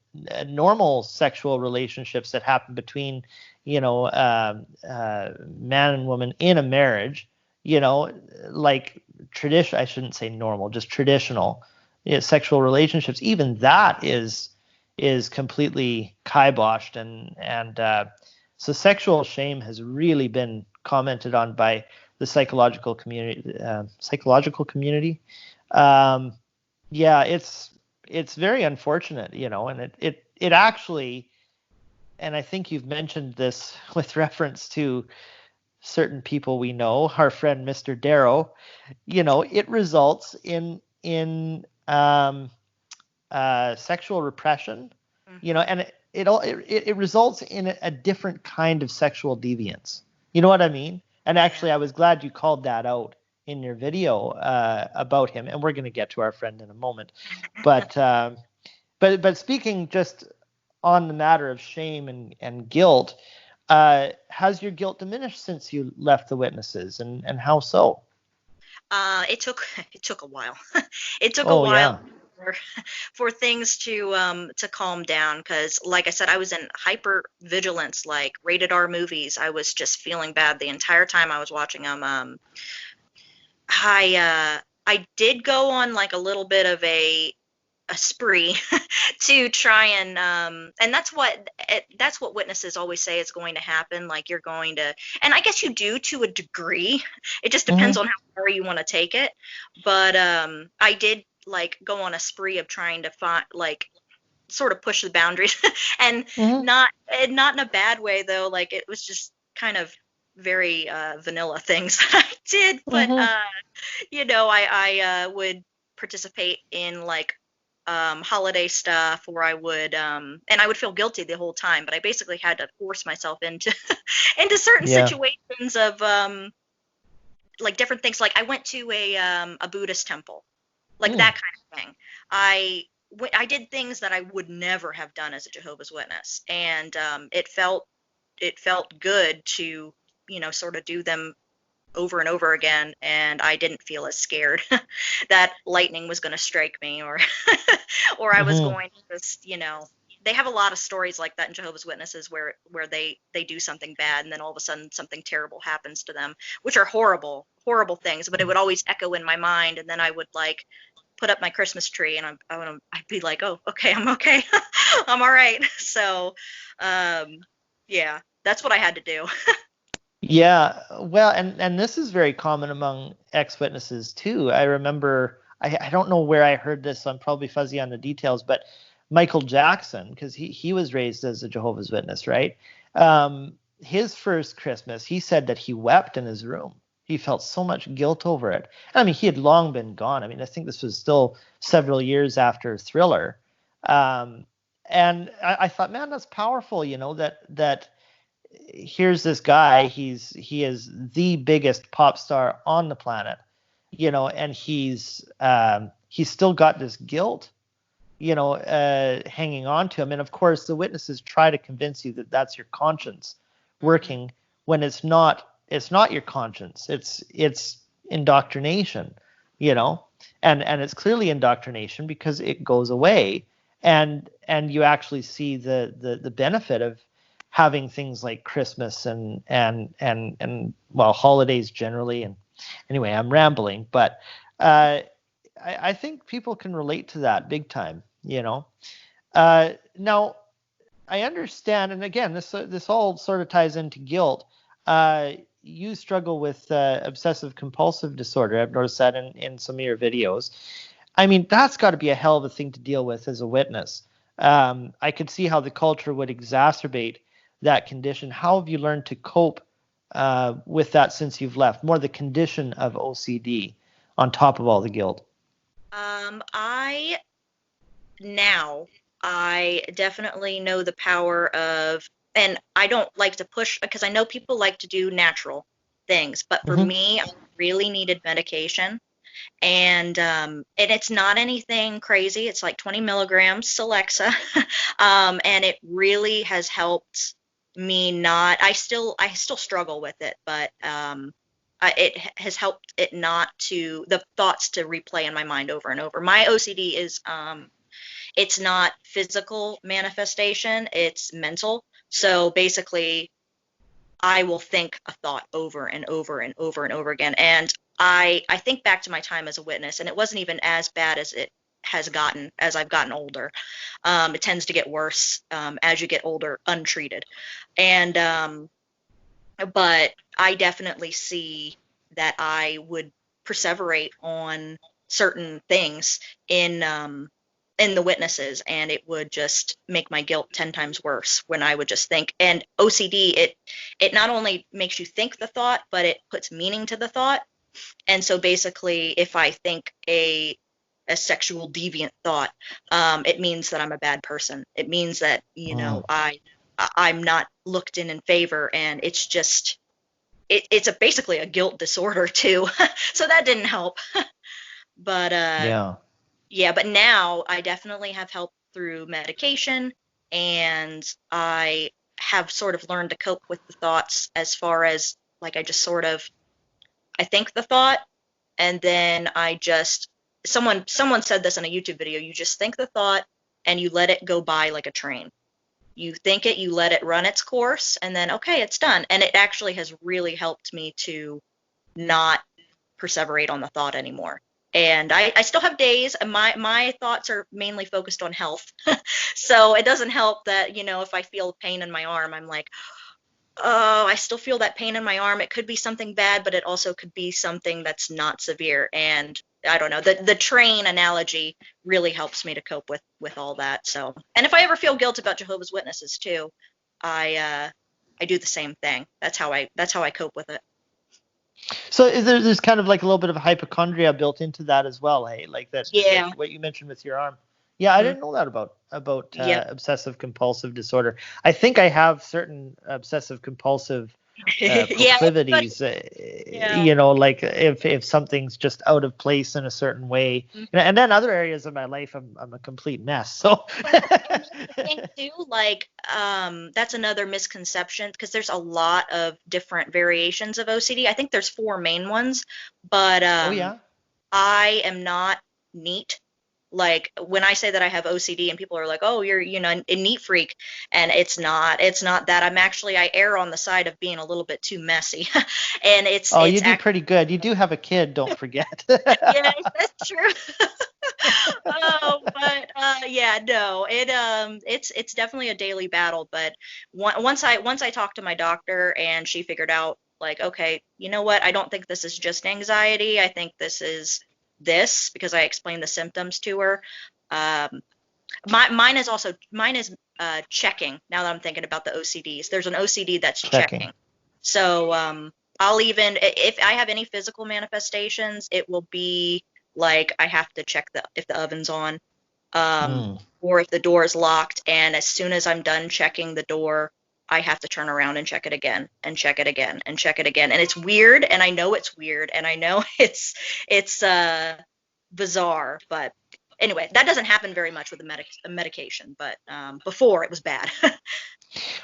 normal sexual relationships that happen between, man and woman in a marriage, like tradition, I shouldn't say normal, just traditional sexual relationships, even that is completely kiboshed, and so sexual shame has really been commented on by the psychological community. Yeah, it's very unfortunate, and it actually, and I think you've mentioned this with reference to certain people we know, our friend Mr. Daro, it results in sexual repression, and it results in a different kind of sexual deviance. You know what I mean? And actually, I was glad you called that out in your video about him, and we're going to get to our friend in a moment. But speaking just on the matter of shame and guilt, has your guilt diminished since you left the witnesses, and how so? It took a while. It took a while for things to calm down, because, like I said, I was in hyper vigilance, like rated R movies. I was just feeling bad the entire time I was watching them. I did go on like a little bit of a spree to try and that's what witnesses always say is going to happen. Like, you're going to, and I guess you do to a degree. It just depends on how far you want to take it. But I did like go on a spree of trying to find, like, sort of push the boundaries, and not in a bad way though. Like, it was just kind of very vanilla things I did. But I would participate in like holiday stuff, or I would and I would feel guilty the whole time, but I basically had to force myself into into certain situations of like different things. Like, I went to a Buddhist temple, like that kind of thing. I did things that I would never have done as a Jehovah's Witness, and it felt good to sort of do them over and over again, and I didn't feel as scared that lightning was going to strike me, or or I was going to just, they have a lot of stories like that in Jehovah's Witnesses where they do something bad, and then all of a sudden something terrible happens to them, which are horrible things, but it would always echo in my mind, and then I would like put up my Christmas tree, and I'd be like, oh, okay, I'm okay. I'm all right. So yeah, that's what I had to do. Yeah, well, and this is very common among ex-witnesses too. I remember, I don't know where I heard this, so I'm probably fuzzy on the details, but Michael Jackson, because he was raised as a Jehovah's Witness, right? His first Christmas, he said that he wept in his room. He felt so much guilt over it. I mean, he had long been gone. I mean, I think this was still several years after Thriller. And I thought, man, that's powerful, that here's this guy, he is the biggest pop star on the planet, and he's still got this guilt, hanging on to him. And of course, the witnesses try to convince you that that's your conscience working, when it's not your conscience. It's indoctrination, and it's clearly indoctrination, because it goes away, and you actually see the benefit of having things like Christmas and well, holidays generally. And anyway, I'm rambling, but I think people can relate to that big time. Now, I understand, and again, this all sort of ties into guilt. You struggle with obsessive-compulsive disorder. I've noticed that in some of your videos. I mean, that's got to be a hell of a thing to deal with as a witness. I could see how the culture would exacerbate that condition. How have you learned to cope with that since you've left? More the condition of OCD on top of all the guilt. I definitely know the power of, and I don't like to push, because I know people like to do natural things. But for me, I really needed medication. And it's not anything crazy. It's like 20 milligrams Celexa. And it really has helped me not, I still struggle with it, but it has helped it not to, the thoughts to replay in my mind over and over. My OCD is, it's not physical manifestation, it's mental. So basically, I will think a thought over and over and over and over again. And I think back to my time as a witness, and it wasn't even as bad as it has gotten as I've gotten older. It tends to get worse as you get older, untreated. And but I definitely see that I would perseverate on certain things in the witnesses, and it would just make my guilt 10 times worse when I would just think. And OCD, it not only makes you think the thought, but it puts meaning to the thought. And so basically, if I think a sexual deviant thought, it means that I'm a bad person. It means that, you know, I'm not looked in favor, and it's just it's basically a guilt disorder too. So that didn't help. But yeah, but now I definitely have help through medication, and I have sort of learned to cope with the thoughts as far as, like, I just sort of, I think the thought, and then I just, someone said this in a YouTube video, you just think the thought and you let it go by like a train. You think it, you let it run its course, and then, okay, it's done. And it actually has really helped me to not perseverate on the thought anymore. And I still have days, and my thoughts are mainly focused on health. So it doesn't help that, you know, if I feel pain in my arm, I'm like, oh, I still feel that pain in my arm. It could be something bad, but it also could be something that's not severe. And I don't know, the train analogy really helps me to cope with all that. So, and if I ever feel guilt about Jehovah's Witnesses too, I do the same thing. That's how I cope with it. So there's kind of like a little bit of hypochondria built into that as well, hey? Like that, Yeah. what you mentioned with your arm. Yeah, I didn't know that about obsessive compulsive disorder. I think I have certain obsessive compulsive proclivities. You know, like if something's just out of place in a certain way, and then other areas of my life, I'm a complete mess. So I think too, like, that's another misconception, because there's a lot of different variations of OCD. I think there's 4 main ones, but I am not neat. Like, when I say that I have OCD and people are like, oh, you're, you know, a neat freak, and it's not that. I err on the side of being a little bit too messy. And you do pretty good. You do have a kid, don't forget. Yeah, that's true. But yeah, no, it's definitely a daily battle. But once I talked to my doctor, and she figured out, like, okay, you know what, I don't think this is just anxiety. I think this is this, because I explained the symptoms to her. Mine is checking. Now that I'm thinking about the OCDs, there's an OCD that's checking. So I'll even, if I have any physical manifestations, it will be like I have to check if the oven's on, or if the door is locked. And as soon as I'm done checking the door, I have to turn around and check it again, and check it again, and check it again. And it's weird, and I know it's weird, and I know it's bizarre. But anyway, that doesn't happen very much with the medication. But before, it was bad.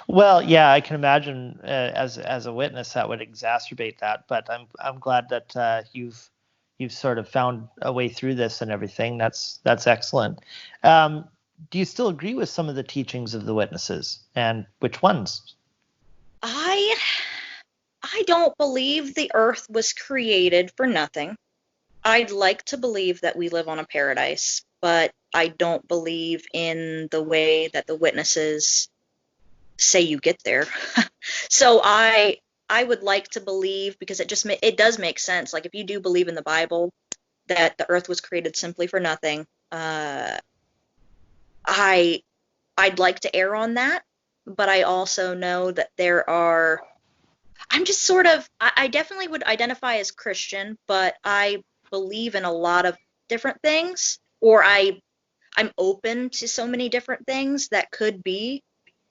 Well, yeah, I can imagine as a witness that would exacerbate that. But I'm glad that you've sort of found a way through this and everything. That's excellent. Do you still agree with some of the teachings of the witnesses, and which ones? I don't believe the earth was created for nothing. I'd like to believe that we live on a paradise, but I don't believe in the way that the witnesses say you get there. So I would like to believe, because it does make sense. Like, if you do believe in the Bible that the earth was created simply for nothing, I'd like to err on that, but I also know that I'm just sort of, I definitely would identify as Christian, but I believe in a lot of different things, or I'm open to so many different things that could be,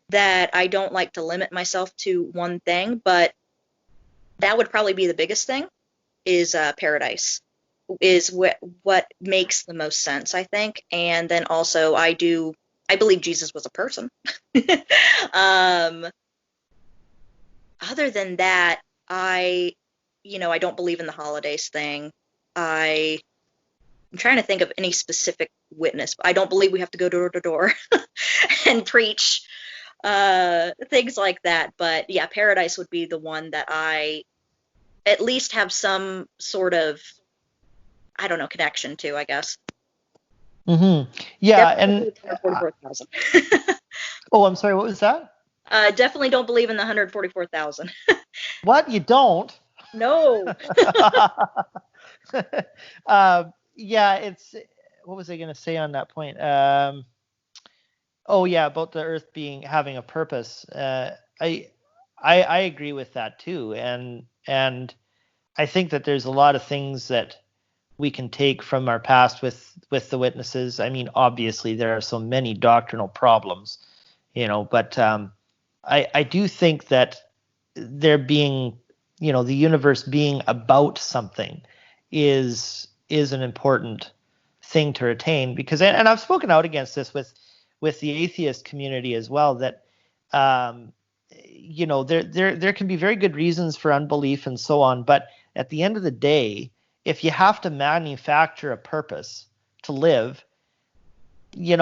that I don't like to limit myself to one thing. But That would probably be the biggest thing, is paradise, is what makes the most sense, I think. And then also I believe Jesus was a person. um, Other than that, I don't believe in the holidays thing. I'm trying to think of any specific witness. I don't believe we have to go door to door and preach things like that. But yeah, paradise would be the one that I at least have some sort of, I don't know, connection to, I guess. Yeah, and Definitely 144,000. oh, I'm sorry, what was that? Definitely don't believe in the 144,000. What? You don't? No. Yeah, it's what was I going to say on that point? Oh yeah, about the Earth having a purpose. I agree with that too, and I think that there's a lot of things that we can take from our past with the witnesses. I mean, obviously there are so many doctrinal problems, but I do think that there being, the universe being about something is an important thing to retain, because and I've spoken out against this with the atheist community as well, that there can be very good reasons for unbelief and so on, but at the end of the day, if you have to manufacture a purpose to live, you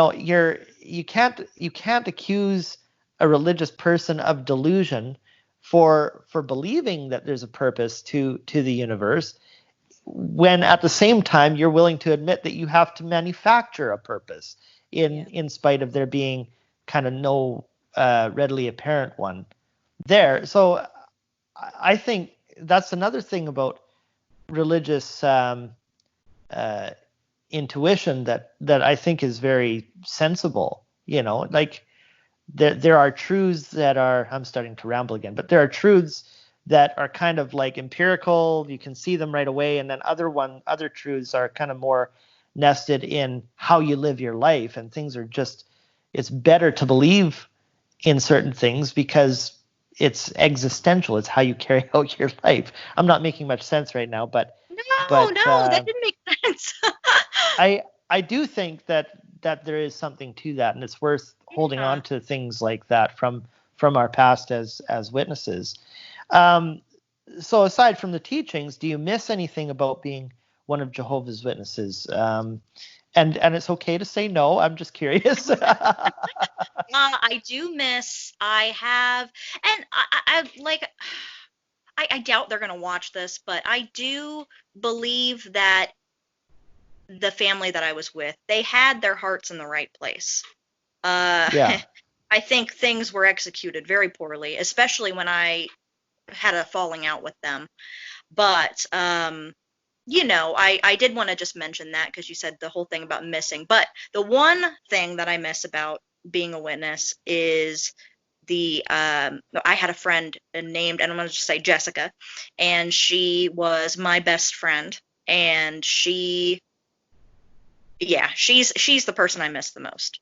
can't accuse a religious person of delusion for believing that there's a purpose to the universe, when at the same time you're willing to admit that you have to manufacture a purpose in spite of there being kind of no readily apparent one there. So I think that's another thing about religious intuition that I think is very sensible. Like there are truths that are, I'm starting to ramble again, but there are truths that are kind of like empirical, you can see them right away, and then other truths are kind of more nested in how you live your life, and things are just, it's better to believe in certain things because it's existential, it's how you carry out your life. I'm not making much sense right now, but No, but no, that didn't make sense. I do think that there is something to that, and it's worth holding Yeah. on to things like that from our past as witnesses. Um, so aside from the teachings, do you miss anything about being one of Jehovah's Witnesses? And it's okay to say no. I'm just curious. I do miss. I have, and I doubt they're gonna watch this, but I do believe that the family that I was with, they had their hearts in the right place. Uh, Yeah. I think things were executed very poorly, especially when I had a falling out with them. But I did want to just mention that because you said the whole thing about missing. But the one thing that I miss about being a witness is I had a friend named, and I'm going to just say Jessica, and she was my best friend, and she's the person I miss the most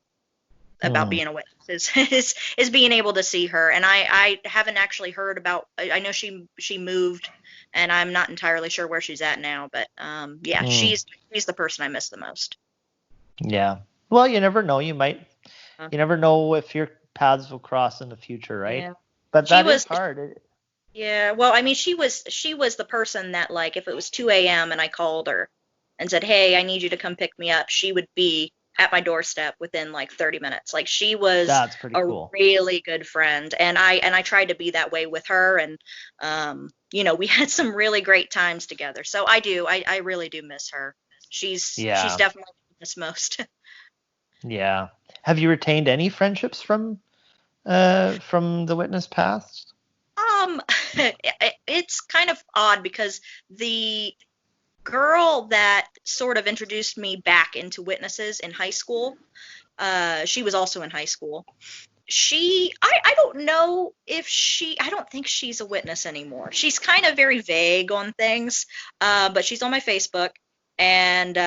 about Hmm. being a witness, is being able to see her. And I haven't actually heard about, I know she moved, and I'm not entirely sure where she's at now, but Hmm. she's the person I miss the most. Yeah. Well, you never know. Uh, You never know if your paths will cross in the future, right? yeah. But She that is was hard. Yeah, well, I mean, she was the person that, like, if it was 2 a.m. and I called her and said, "Hey, I need you to come pick me up," she would be at my doorstep within like 30 minutes. Like, she was That's pretty a cool. really good friend, and I tried to be that way with her, and we had some really great times together. So I really do miss her. She's Yeah. definitely miss most. Yeah. Have you retained any friendships from the witness past? Um, it's kind of odd because the girl that sort of introduced me back into witnesses in high school, she was also in high school. I don't know if I don't think she's a witness anymore. She's kind of very vague on things, but she's on my Facebook, and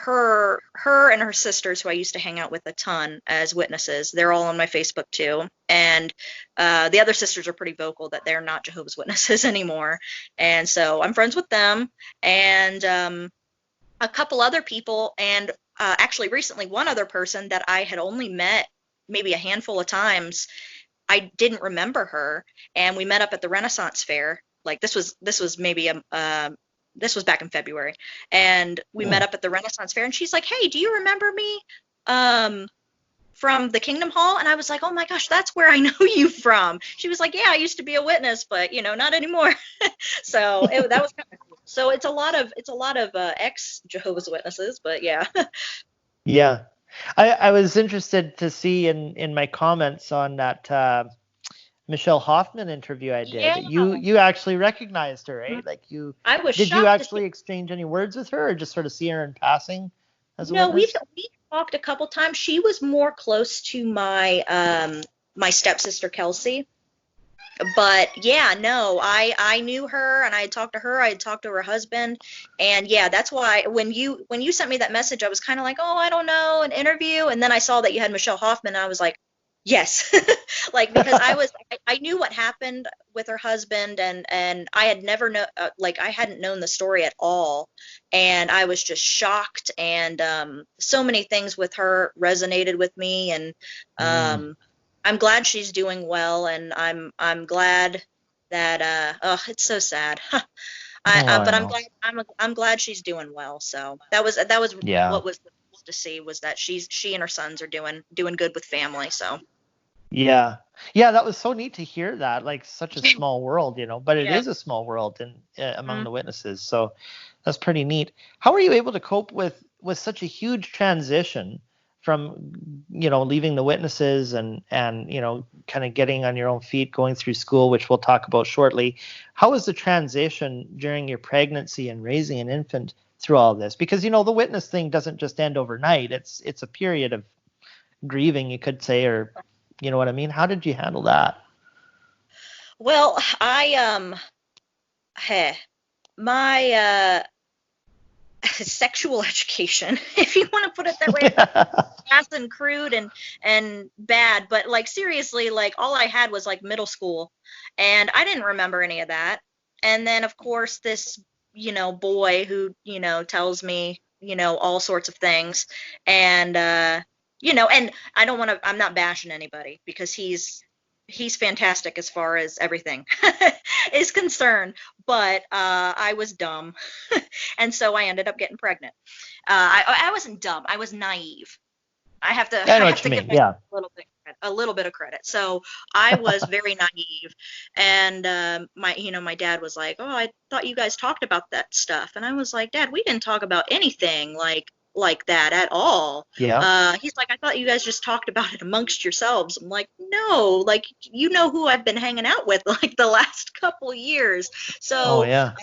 her and her sisters, who I used to hang out with a ton as witnesses, they're all on my Facebook too. And the other sisters are pretty vocal that they're not Jehovah's Witnesses anymore. And so I'm friends with them and a couple other people. And actually recently, one other person that I had only met maybe a handful of times, I didn't remember her. And we met up at the Renaissance Fair. Like this was maybe this was back in February, and we met up at the Renaissance Fair, and she's like, "Hey, do you remember me from the Kingdom Hall?" And I was like, "Oh my gosh, that's where I know you from." She was like, "Yeah, I used to be a witness, but not anymore." So that was kind of cool. So it's a lot of ex Jehovah's Witnesses, but yeah. Yeah. I was interested to see in my comments on that Michelle Hoffman interview I did. Yeah. You actually recognized her, right? Like I was did shocked you actually exchange any words with her, or just sort of see her in passing as a No, witness? we talked a couple times. She was more close to my my stepsister Kelsey. But yeah, no, I knew her, and I had talked to her. I had talked to her husband, and yeah, that's why when you sent me that message, I was kind of like, oh, I don't know, an interview, and then I saw that you had Michelle Hoffman, and I was like, yes, like because I knew what happened with her husband, and I had never I hadn't known the story at all, and I was just shocked, and so many things with her resonated with me, and I'm glad she's doing well, and I'm glad that it's so sad. But I'm glad she's doing well. So that was what was cool to see, was that she and her sons are doing good with family. So yeah, that was so neat to hear that. Like such a small world, but it is a small world among the witnesses. So that's pretty neat. How are you able to cope with such a huge transition from leaving the witnesses and kind of getting on your own feet, going through school, which we'll talk about shortly? How was the transition during your pregnancy and raising an infant through all this? Because the witness thing doesn't just end overnight. It's a period of grieving, you could say, or you know what I mean? How did you handle that? Well, my sexual education, if you want to put it that way, fast and crude and bad, but like seriously, like all I had was like middle school, and I didn't remember any of that. And then of course this boy who tells me all sorts of things, and and I'm not bashing anybody, because he's fantastic as far as everything is concerned, but I was dumb, and so I ended up getting pregnant. I wasn't dumb. I was naive. I have to give myself a little bit of credit. So I was very naive, and my dad was like, "Oh, I thought you guys talked about that stuff," and I was like, "Dad, we didn't talk about anything like that at all." He's like, "I thought you guys just talked about it amongst yourselves." I'm like, "No, like who I've been hanging out with like the last couple years." So I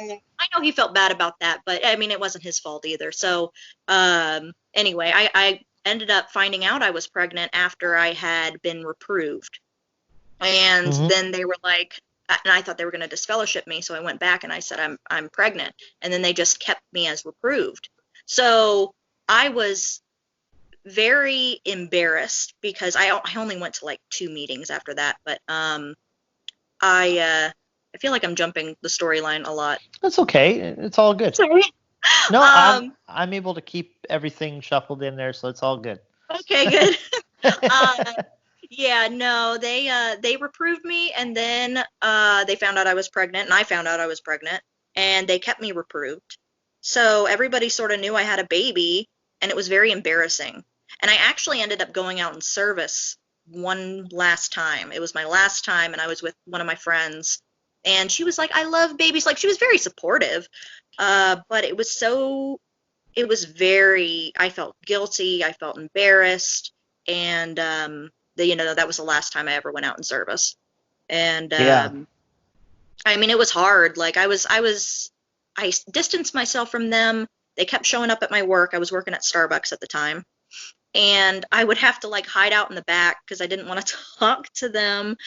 know he felt bad about that, but I mean it wasn't his fault either. So anyway, I ended up finding out I was pregnant after I had been reproved, and then they were like, and I thought they were going to disfellowship me, so I went back and I said I'm pregnant, and then they just kept me as reproved. So I was very embarrassed, because I only went to like 2 meetings after that, but I feel like I'm jumping the storyline a lot. That's okay. It's all good. Sorry. No, I'm able to keep everything shuffled in there, so it's all good. Okay, good. Yeah, no, they reproved me, and then they found out I was pregnant, and I found out I was pregnant, and they kept me reproved. So everybody sort of knew I had a baby, and it was very embarrassing. And I actually ended up going out in service one last time. It was my last time, and I was with one of my friends, and she was like, "I love babies." Like, she was very supportive, but it was I felt guilty, I felt embarrassed, and that was the last time I ever went out in service. And I mean, it was hard. Like I distanced myself from them. They kept showing up at my work. I was working at Starbucks at the time, and I would have to like hide out in the back because I didn't want to talk to them.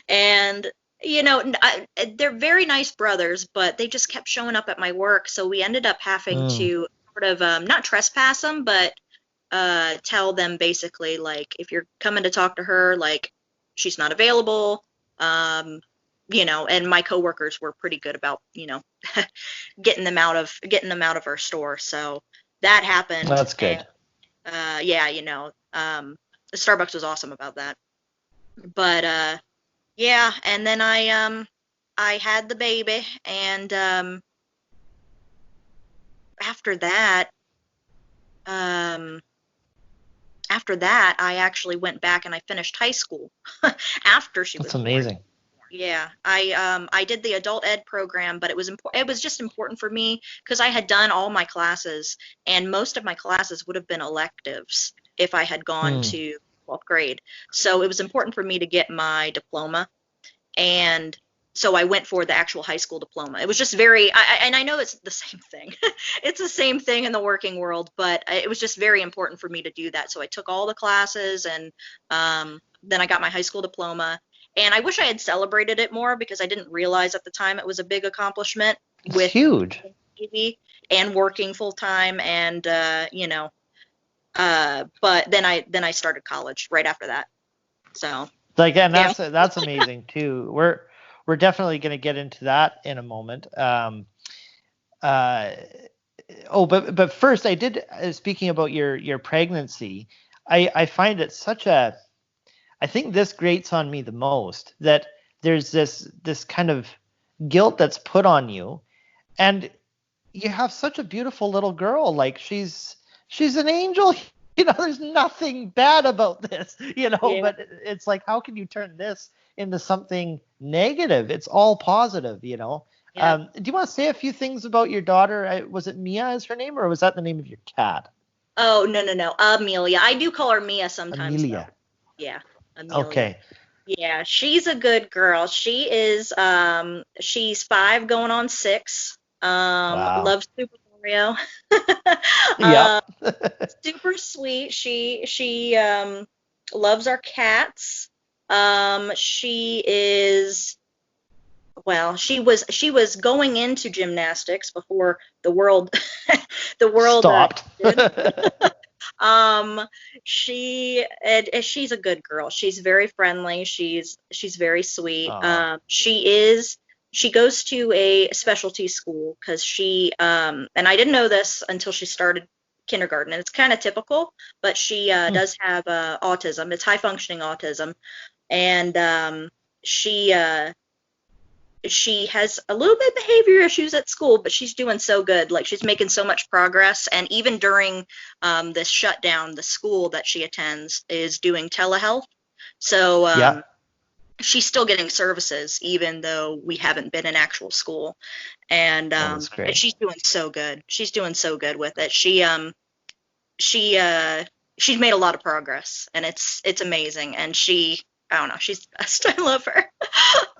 And they're very nice brothers, but they just kept showing up at my work. So we ended up having to sort of not trespass them, but tell them basically, like, if you're coming to talk to her, like, she's not available. And my coworkers were pretty good about, getting them out of our store. So that happened. That's good. And, Starbucks was awesome about that. But yeah, and then I had the baby, and after that, I actually went back and I finished high school after she was That's amazing. born. Yeah, I did the adult ed program, but it was just important for me because I had done all my classes, and most of my classes would have been electives if I had gone to 12th grade. So it was important for me to get my diploma, and so I went for the actual high school diploma. It was just and I know it's the same thing. It's the same thing in the working world, but it was just very important for me to do that. So I took all the classes, and then I got my high school diploma. And I wish I had celebrated it more because I didn't realize at the time it was a big accomplishment. It's huge. And working full time, and but then I started college right after that. So and that's amazing too. We're definitely going to get into that in a moment. But first, I did speaking about your pregnancy. I find it I think this grates on me the most, that there's this kind of guilt that's put on you, and you have such a beautiful little girl. Like she's an angel. There's nothing bad about this. Yeah. But it's like, how can you turn this into something negative? It's all positive. Yeah. Do you want to say a few things about your daughter? Was it Mia is her name, or was that the name of your cat? Oh, no, Amelia. I do call her Mia sometimes. Amelia. Though. Yeah. Amelia. Okay. Yeah, she's a good girl. She is she's 5 going on 6. Wow. Loves Super Mario. Yeah. Super sweet. She loves our cats. She was going into gymnastics before the world Stopped. She's a good girl. She's very friendly. She's very sweet. She goes to a specialty school because and I didn't know this until she started kindergarten, and it's kind of typical, but she does have autism. It's high functioning autism, and she has a little bit of behavior issues at school, but she's doing so good. Like, she's making so much progress. And even during this shutdown, the school that she attends is doing telehealth. So she's still getting services, even though we haven't been in actual school. And, that's great. and she's doing so good. She's doing so good with it. She's made a lot of progress, and it's amazing. And I don't know, she's the best. I love her.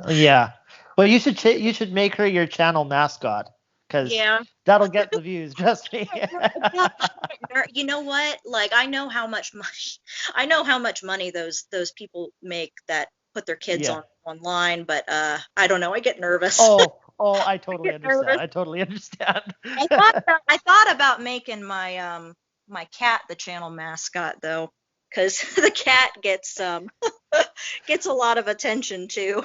Yeah. Well, you should make her your channel mascot, because that'll get the views. Trust me. You know what? Like, I know how much money those people make that put their kids online, but I don't know. I get nervous. Oh, I totally understand. Nervous. I totally understand. I thought about making my my cat the channel mascot, though, because the cat gets a lot of attention too.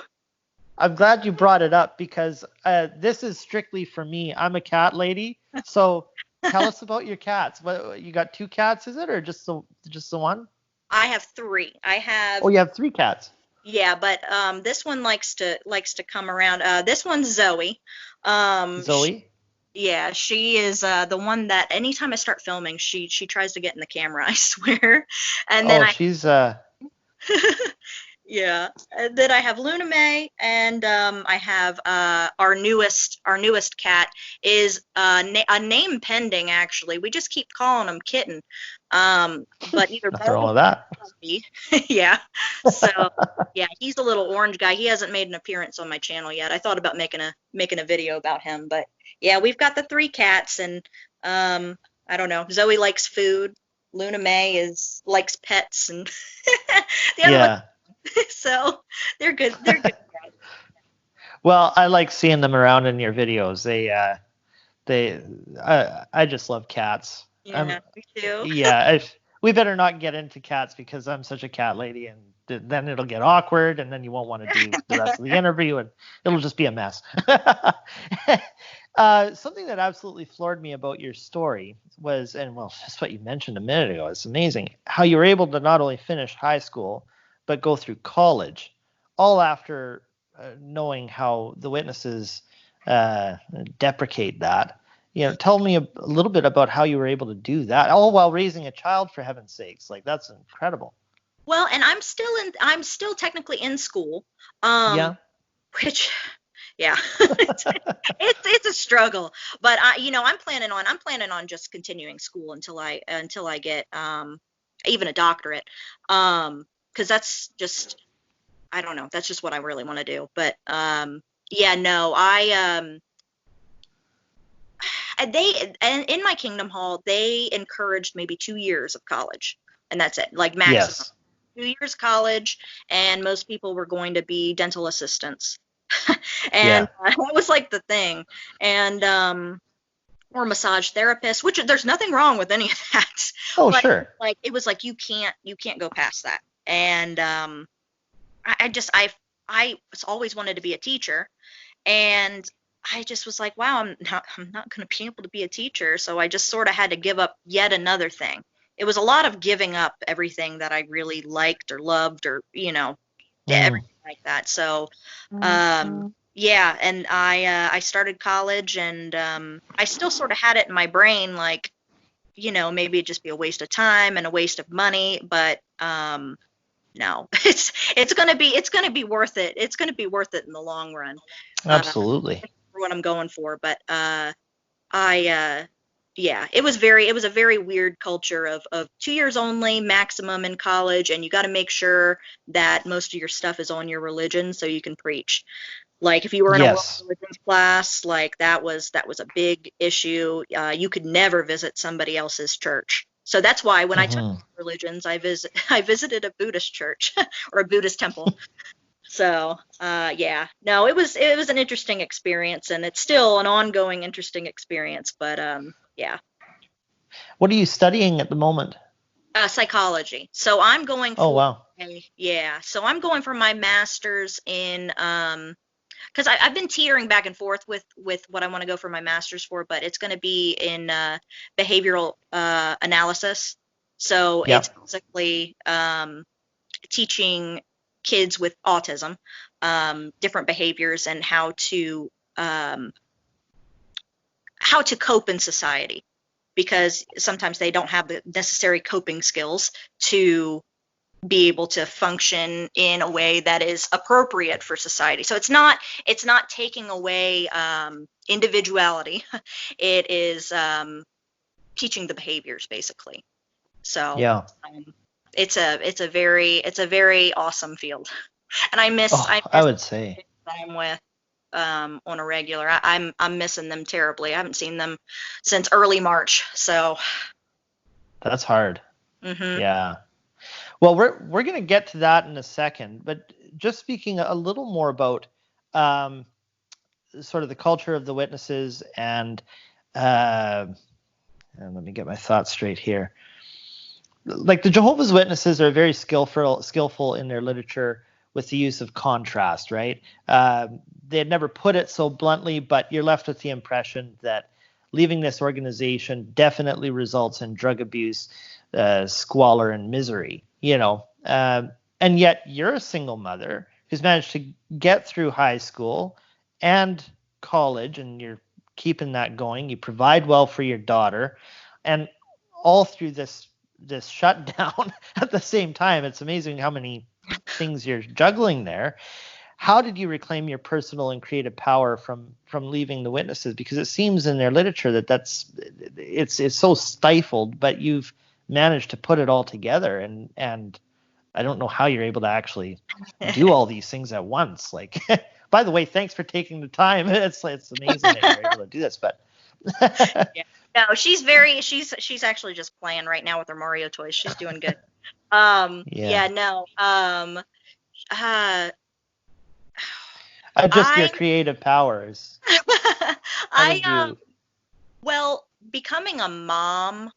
I'm glad you brought it up, because this is strictly for me. I'm a cat lady. So tell us about your cats. What, you got 2 cats, is it, or just the one? I have 3. Oh, you have 3 cats. Yeah, but this one likes to come around. This one's Zoe. Zoe? She is the one that anytime I start filming, she tries to get in the camera, I swear. And then she's Yeah, and then I have Luna May, and I have our newest cat is a name pending. Actually, we just keep calling him Kitten, but either nothing wrong with that. Yeah, so he's a little orange guy. He hasn't made an appearance on my channel yet. I thought about making a video about him, but yeah, we've got the 3 cats, and I don't know. Zoe likes food. Luna May likes pets, and the other one. So they're good. They're good. Well, I like seeing them around in your videos. I just love cats. Yeah, me too. Yeah, we better not get into cats because I'm such a cat lady, and then it'll get awkward, and then you won't want to do the rest of the interview, and it'll just be a mess. Something that absolutely floored me about your story was, and well, just what you mentioned a minute ago, it's amazing how you were able to not only finish high school, but go through college, all after knowing how the witnesses deprecate that. Tell me a little bit about how you were able to do that, all while raising a child, for heaven's sakes. Like, that's incredible. Well, and I'm still technically in school. Yeah. Which, yeah, it's a struggle, but I'm planning on just continuing school until I get even a doctorate, because that's just, I don't know, that's just what I really want to do. But yeah, no, and in my Kingdom Hall, they encouraged maybe 2 years of college, and that's it, like maximum. Yes. 2 years college, and most people were going to be dental assistants. And Yeah. that was like the thing. And or massage therapists, which there's nothing wrong with any of that. Oh, But sure. like it was like you can't go past that. And I always wanted to be a teacher, and I just was like, wow, I'm not going to be able to be a teacher. So I just sort of had to give up yet another thing. It was a lot of giving up everything that I really liked or loved, or everything like that. So yeah, and I started college, and I still sort of had it in my brain, like, maybe it'd just be a waste of time and a waste of money, but no, it's gonna be worth it. It's gonna be worth it in the long run. Absolutely. For what I'm going for. But yeah, it was a very weird culture of 2 years only maximum in college, and you got to make sure that most of your stuff is on your religion so you can preach. Like if you were in a world Yes. religions class, like that was a big issue. You could never visit somebody else's church. So that's why when I took religions, I visited a Buddhist church or a Buddhist temple. So yeah, no, it was an interesting experience, and it's still an ongoing interesting experience. But yeah. What are you studying at the moment? Psychology. So I'm going Oh, for wow. So I'm going for my master's in because I've been teetering back and forth with what I want to go for my master's for, but it's going to be in behavioral analysis. So Yep. it's basically teaching kids with autism different behaviors and how to cope in society, because sometimes they don't have the necessary coping skills to be able to function in a way that is appropriate for society. So it's not taking away individuality. It is teaching the behaviors, basically. So Yeah. it's a very awesome field, and I miss I would say. that I'm with on a regular. I'm missing them terribly. I haven't seen them since early March. So That's hard. mhm. Yeah. Well, we're going to get to that in a second, but just speaking a little more about sort of the culture of the witnesses, and let me get my thoughts straight here. Like the Jehovah's Witnesses are very skillful in their literature with the use of contrast, right? They had never put it so bluntly, but you're left with the impression that leaving this organization definitely results in drug abuse, squalor, and misery, and yet you're a single mother who's managed to get through high school and college, and you're keeping that going. You provide well for your daughter, and all through this shutdown at the same time. It's amazing how many things you're juggling there. How did you reclaim your personal and creative power from leaving the witnesses? Because it seems in their literature that it's so stifled, but you've managed to put it all together, and I don't know how you're able to actually do all these things at once. Like, by the way, thanks for taking the time. It's amazing that you're able to do this, but Yeah. No, she's actually just playing right now with her Mario toys. She's doing good. Yeah, no. Just your I creative powers. How did I you? Well, becoming a mom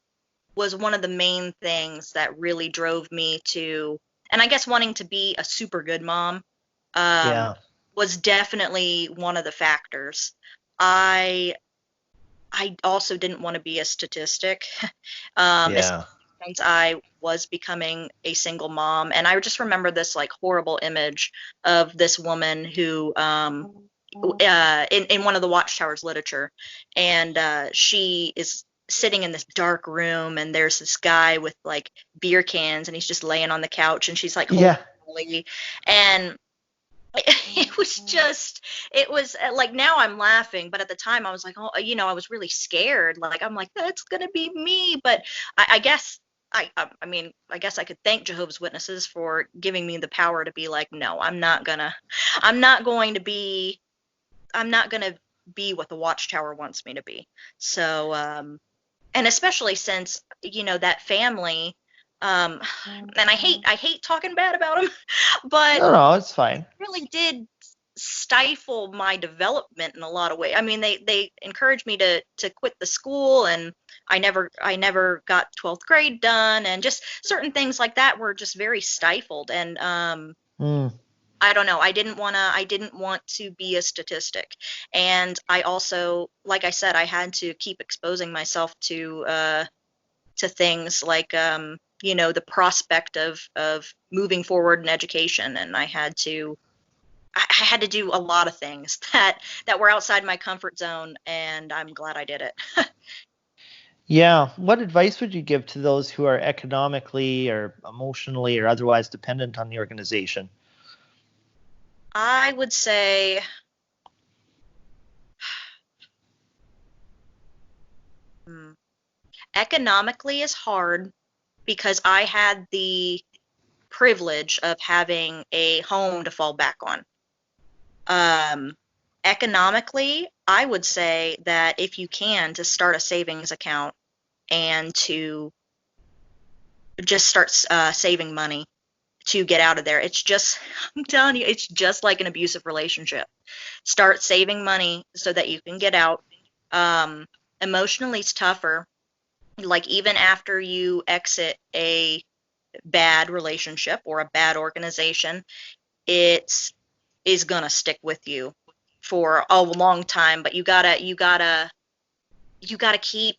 was one of the main things that really drove me to, and I guess wanting to be a super good mom, um, Yeah. was definitely one of the factors. I I also didn't want to be a statistic, Yeah. especially since I was becoming a single mom. And I just remember this like horrible image of this woman who, in one of the Watchtower's literature, and she is sitting in this dark room, and there's this guy with like beer cans, and he's just laying on the couch, and she's like holding Yeah. Ellie, and it was just it was like now I'm laughing, but at the time I was like, oh, I was really scared, like I'm like that's gonna be me. But I guess I mean I guess I could thank Jehovah's Witnesses for giving me the power to be like, no, I'm not going to be I'm not gonna be what the Watchtower wants me to be. So and especially since that family, um and I hate talking bad about them, but No, no, it's fine. really did stifle my development in a lot of ways. I mean, they encouraged me to quit the school, and I never got 12th grade done, and just certain things like that were just very stifled. And Mm. I don't know. I didn't want to be a statistic, and I also, like I said, I had to keep exposing myself to things like the prospect of moving forward in education, and I had to do a lot of things that were outside my comfort zone, and I'm glad I did it. Yeah. What advice would you give to those who are economically or emotionally or otherwise dependent on the organization? I would say hmm, economically is hard because I had the privilege of having a home to fall back on. Um, Economically, I would say that if you can, to start a savings account and to just start saving money to get out of there. It's just, I'm telling you, it's just like an abusive relationship. Start saving money so that you can get out. Um, Emotionally, it's tougher. Like, even after you exit a bad relationship or a bad organization, it is gonna stick with you for a long time. But you gotta keep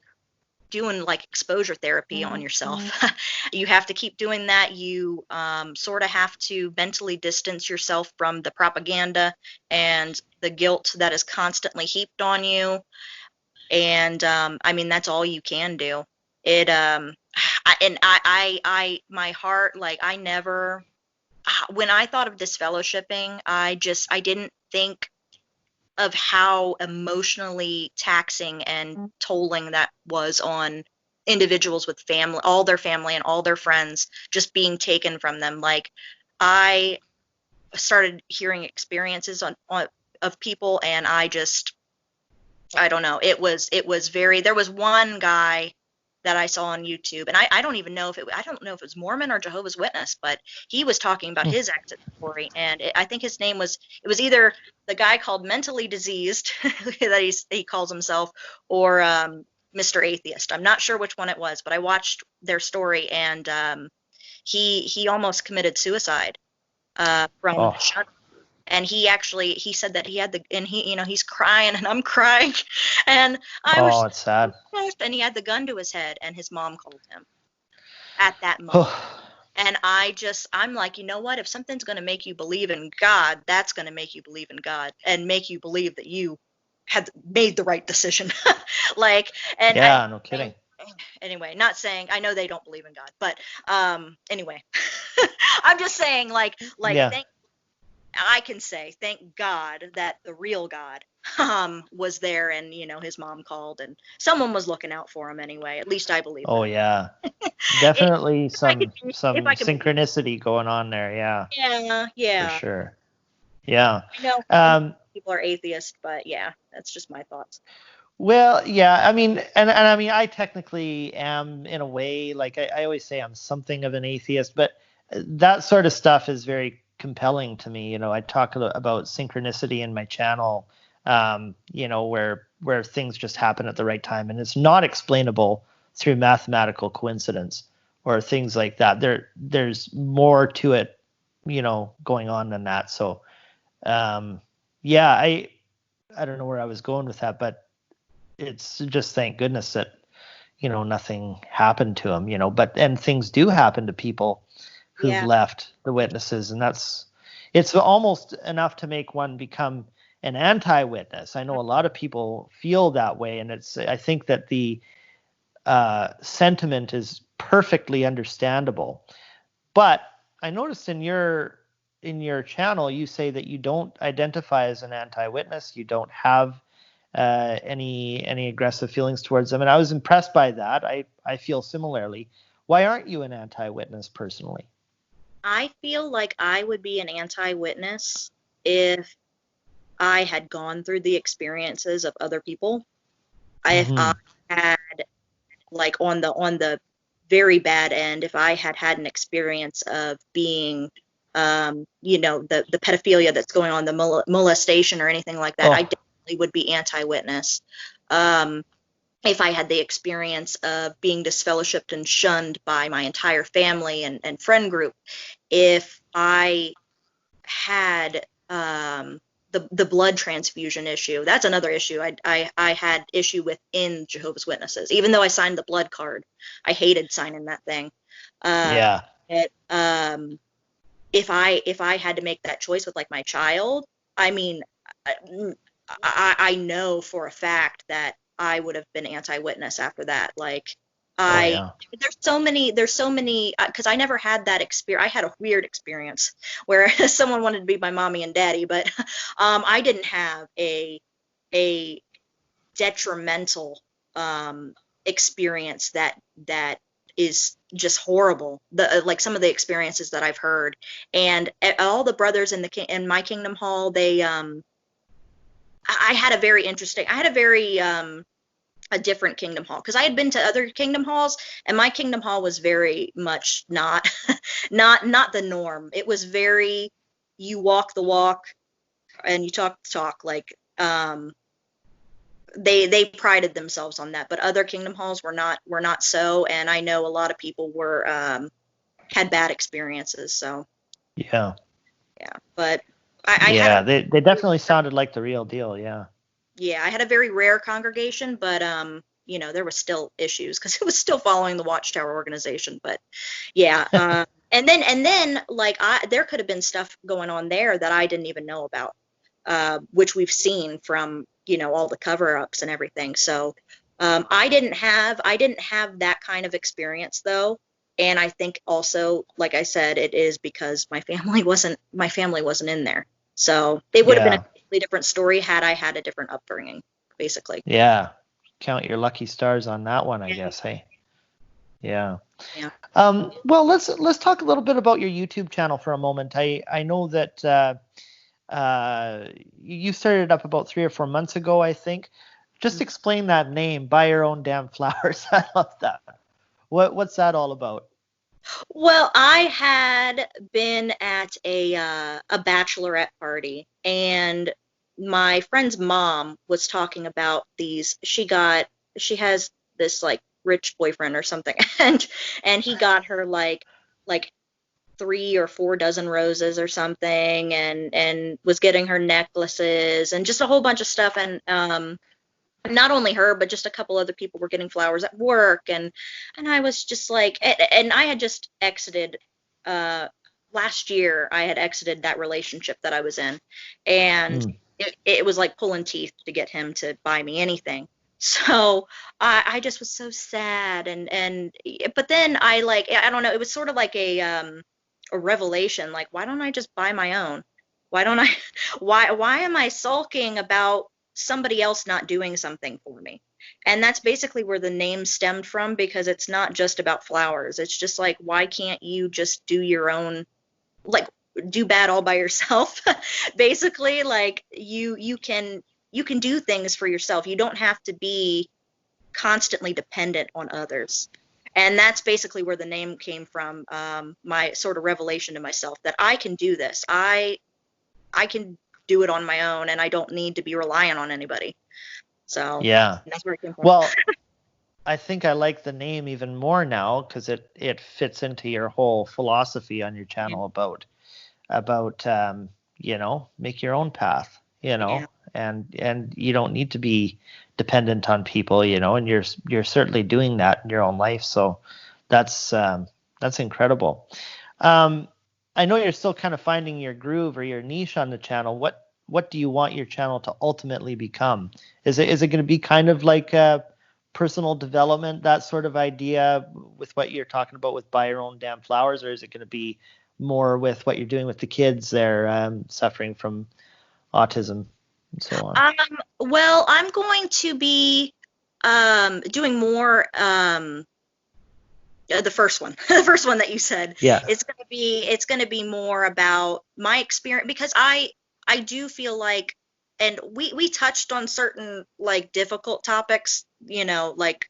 doing like exposure therapy on yourself. You have to keep doing that. You sort of have to mentally distance yourself from the propaganda and the guilt that is constantly heaped on you. And I mean, that's all you can do. It and my heart, like I never, when I thought of disfellowshipping, I didn't think of how emotionally taxing and tolling that was on individuals with family, all their family and all their friends just being taken from them. Like I started hearing experiences on of people, and I don't know. It was very. There was one guy that I saw on YouTube, and I don't even know if I don't know if it was Mormon or Jehovah's Witness, but he was talking about Hmm. his exit story, and I think his name was, it was either the guy called Mentally Diseased that he calls himself, or Mr. Atheist. I'm not sure which one it was, but I watched their story, and he almost committed suicide from Oh, shut. And he said that he had and he's crying, and I'm crying, and I oh, was it's sad. and he had the gun to his head, and his mom called him at that moment. Oh, And I'm like, you know what? If something's going to make you believe in God, that's going to make you believe in God and make you believe that you had made the right decision. Like, and yeah, no kidding. anyway, not saying I know they don't believe in God, but anyway, I'm just saying, like Yeah. thank I can say thank God that the real God was there, and his mom called, and someone was looking out for him anyway. At least I believe Oh, that. yeah. If Definitely I could if some I could believe. synchronicity going on there. Yeah, Yeah, for yeah. sure. Yeah. I know Um, people are atheists, but yeah, that's just my thoughts. well, yeah, I mean, and I mean, I technically am in a way, like I always say I'm something of an atheist, but that sort of stuff is very compelling to me. I talk about synchronicity in my channel, where where things just happen at the right time, and it's not explainable through mathematical coincidence or things like that. There's more to it, going on than that. So, yeah, I don't know where I was going with that, but it's just thank goodness that nothing happened to him. And things do happen to people who've left the witnesses, and it's almost enough to make one become an anti-witness. I know a lot of people feel that way, and I think that the sentiment is perfectly understandable. But I noticed in your channel, you say that you don't identify as an anti-witness. You don't have any aggressive feelings towards them, and I was impressed by that. I feel similarly. Why aren't you an anti-witness personally? I feel like I would be an anti-witness if I had gone through the experiences of other people. If I had, like, on the very bad end, if I had an experience of being, the pedophilia that's going on, the molestation or anything like that, I definitely would be anti-witness. If I had the experience of being disfellowshipped and shunned by my entire family and friend group, if I had the blood transfusion issue, that's another issue I had issue with in Jehovah's Witnesses. Even though I signed the blood card, I hated signing that thing. If I had to make that choice with, like, my child, I mean, I know for a fact that I would have been anti-witness after that. Like, there's so many, because I never had that experience. I had a weird experience where someone wanted to be my mommy and daddy, but I didn't have a detrimental experience that is just horrible. Like some of the experiences that I've heard, and all the brothers in my Kingdom Hall, they I had a very a different Kingdom Hall, because I had been to other Kingdom Halls, and my Kingdom Hall was very much not not the norm. It was very, you walk the walk and you talk the talk. Like, they prided themselves on that, but other Kingdom Halls were not so, and I know a lot of people had bad experiences. So but they definitely sounded like the real deal. I had a very rare congregation, but there were still issues because it was still following the Watchtower organization. But and then like, there could have been stuff going on there that I didn't even know about, which we've seen from all the cover-ups and everything. So I didn't have that kind of experience, though. And I think also, like I said, it is because my family wasn't in there. So it would have been a completely different story had I had a different upbringing, basically. Yeah. Count your lucky stars on that one, I guess. Hey. Yeah. Well, let's talk a little bit about your YouTube channel for a moment. I know that you started up about 3 or 4 months ago, I think. Just explain that name, Buy Your Own Damn Flowers. I love that. What's that all about? Well, I had been at a bachelorette party, and my friend's mom was talking about these. She has this, like, rich boyfriend or something, and he got her like 3 or 4 dozen roses or something, and was getting her necklaces and just a whole bunch of stuff. And not only her, but just a couple other people were getting flowers at work, and I was just like, and I had just exited last year. I had exited that relationship that I was in, and it was like pulling teeth to get him to buy me anything. So I just was so sad, but then I don't know, it was sort of like a revelation. Like, why don't I just buy my own? Why don't I? Why am I sulking about somebody else not doing something for me? And that's basically where the name stemmed from, because it's not just about flowers. It's just like, why can't you just do your own, like, do bad all by yourself? Basically, like, you can do things for yourself. You don't have to be constantly dependent on others. And that's basically where the name came from, my sort of revelation to myself that I can do this. I can do it on my own, and I don't need to be reliant on anybody. So Yeah. that's where it came from. Well, I think I like the name even more now because it fits into your whole philosophy on your channel about make your own path, Yeah. and you don't need to be dependent on people, and you're certainly doing that in your own life. So that's incredible. I know you're still kind of finding your groove or your niche on the channel. What do you want your channel to ultimately become? Is it going to be kind of like personal development, that sort of idea with what you're talking about with Buy Your Own Damn Flowers, or is it going to be more with what you're doing with the kids there suffering from autism and so on? Well, I'm going to be doing more the first one, the first one that you said. Yeah. It's going to be more about my experience, because I do feel like, and we touched on certain like difficult topics, like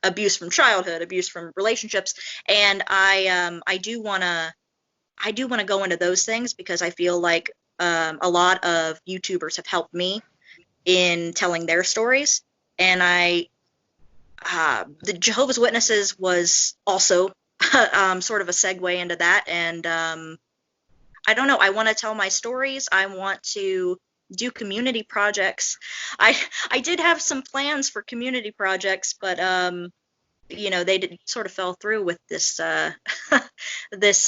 abuse from childhood, abuse from relationships, and I do want to go into those things because I feel like a lot of YouTubers have helped me in telling their stories, and the Jehovah's Witnesses was also sort of a segue into that. And I don't know, I want to tell my stories. I want to do community projects. I did have some plans for community projects, but they sort of fell through with this this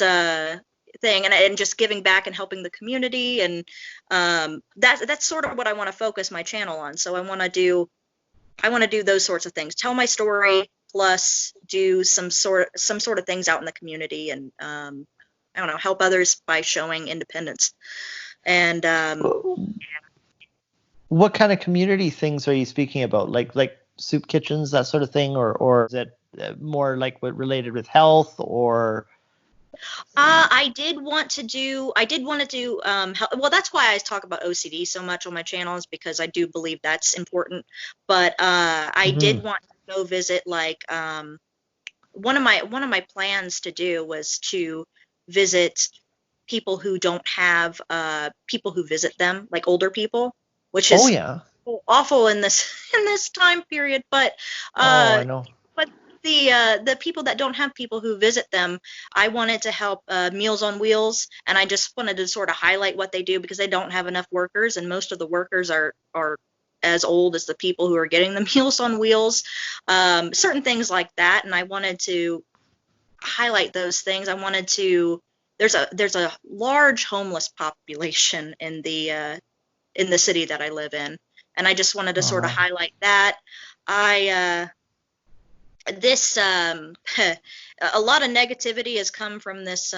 thing, and just giving back and helping the community, and that's sort of what I want to focus my channel on. So I want to do those sorts of things, tell my story, plus do some sort of things out in the community, and I don't know, help others by showing independence. And What kind of community things are you speaking about? Like soup kitchens, that sort of thing, or is it more like what related with health or? I did want to do well, that's why I talk about OCD so much on my channel, is because I do believe that's important. But I did want to go visit, like, one of my plans to do was to visit people who don't have people who visit them, like older people, which Oh is yeah. awful in this in this time period. But Oh, I know. the people that don't have people who visit them, I wanted to help Meals on Wheels, and I just wanted to sort of highlight what they do, because they don't have enough workers, and most of the workers are as old as the people who are getting the Meals on Wheels, certain things like that. And I wanted to highlight those things. I wanted to there's a large homeless population in the city that I live in, and I just wanted to sort of highlight that. I this a lot of negativity has come from this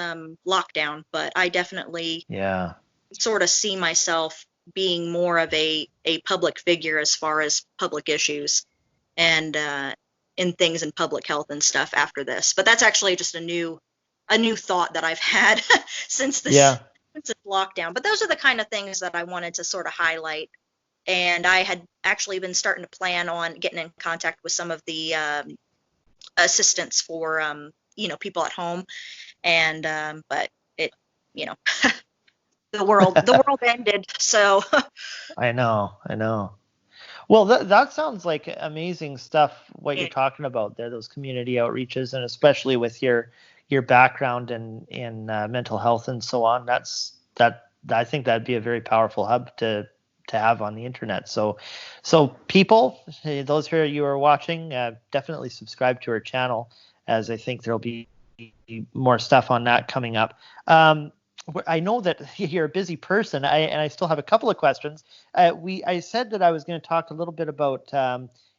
lockdown, but I definitely sort of see myself being more of a public figure as far as public issues, and in things in public health and stuff after this. But that's actually just a new thought that I've had since this lockdown. But those are the kind of things that I wanted to sort of highlight. And I had actually been starting to plan on getting in contact with some of the assistants for people at home, and but it the world ended, so. I know. Well, that sounds like amazing stuff, what you're talking about there, those community outreaches, and especially with your background in mental health and so on. I think that'd be a very powerful hub to have on the internet. So people, those who you are watching, definitely subscribe to her channel, as I think there'll be more stuff on that coming up. I know that you're a busy person, and I still have a couple of questions. I said that I was going to talk a little bit about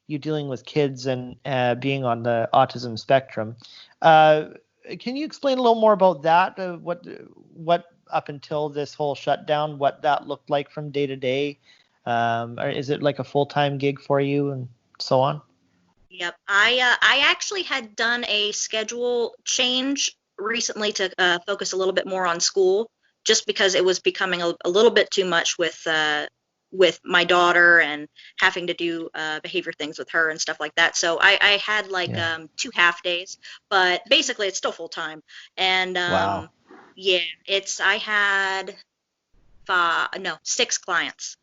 you dealing with kids and being on the autism spectrum. Can you explain a little more about that? What up until this whole shutdown, what that looked like from day to day? Or is it like a full-time gig for you and so on? Yep. I actually had done a schedule change recently to focus a little bit more on school, just because it was becoming a little bit too much with my daughter, and having to do behavior things with her and stuff like that. So I had like 2 half days, but basically it's still full time. And Wow. yeah, I had 6 clients,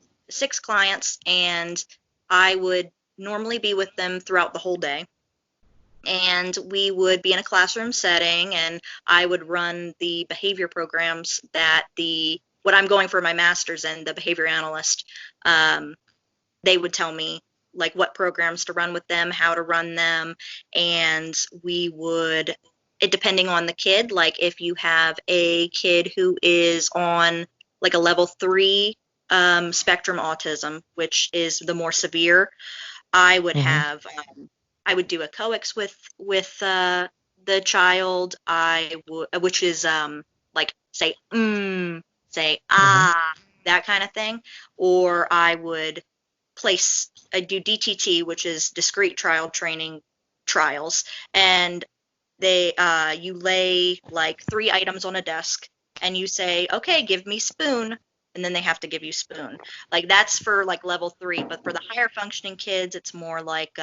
and I would normally be with them throughout the whole day. And we would be in a classroom setting, and I would run the behavior programs that what I'm going for my master's in, the behavior analyst, they would tell me like what programs to run with them, how to run them, and we would, it depending on the kid, like if you have a kid who is on like a level 3 spectrum autism, which is the more severe, I would Mm-hmm. have I would do a coex with the child. I would, which is like say say Mm-hmm. that kind of thing, or I do DTT, which is discrete trial training trials, and they you lay like 3 items on a desk, and you say, okay, give me spoon, and then they have to give you spoon. Like that's for like level 3, but for the higher functioning kids, it's more like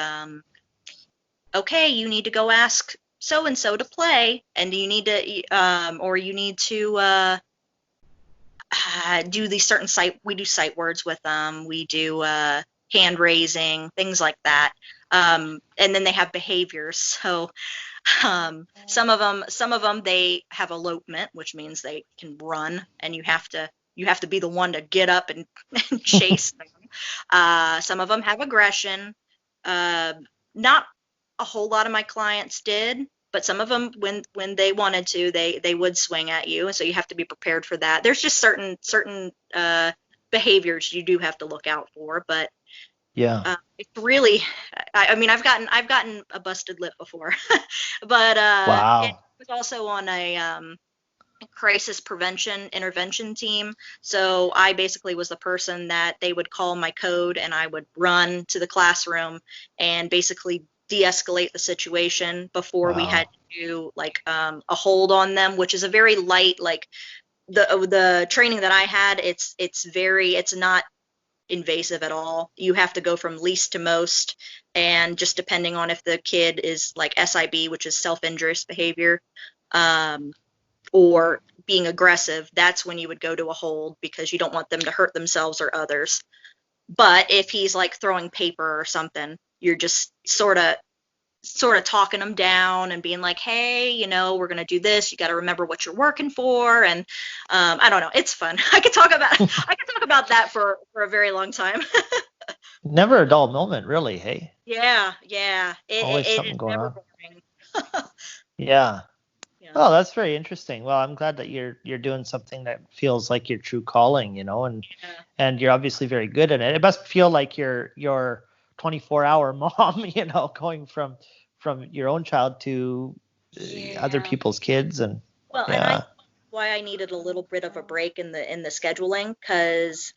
okay, you need to go ask so and so to play, and you need to or you need to do these certain we do sight words with them, we do hand raising, things like that, and then they have behaviors. So some of them they have elopement, which means they can run, and you have to be the one to get up and, and chase them. Some of them have aggression. Not a whole lot of my clients did, but some of them, when they wanted to, they would swing at you, and so you have to be prepared for that. There's just certain behaviors you do have to look out for, but Yeah. it's really, I mean, I've gotten a busted lip before, but it Wow. was also on a crisis prevention intervention team. So I basically was the person that they would call my code, and I would run to the classroom and basically de-escalate the situation before we had Wow. to do like a hold on them, which is a very light, like the training that I had. It's not invasive at all. You have to go from least to most, and just depending on if the kid is like SIB, which is self-injurious behavior, or being aggressive, that's when you would go to a hold, because you don't want them to hurt themselves or others. But if he's like throwing paper or something, you're just sort of talking them down and being like, hey, we're going to do this, you got to remember what you're working for. And I don't know, it's fun. I could talk about that for a very long time. Never a dull moment, really. Hey, Yeah, always it is something going never on. boring. Yeah. Yeah. Oh, that's very interesting. Well, I'm glad that you're doing something that feels like your true calling, Yeah. and you're obviously very good at it. It must feel like your 24-hour mom, going from your own child to other Yeah. people's kids, and Well, and I yeah. why I needed a little bit of a break in the scheduling, because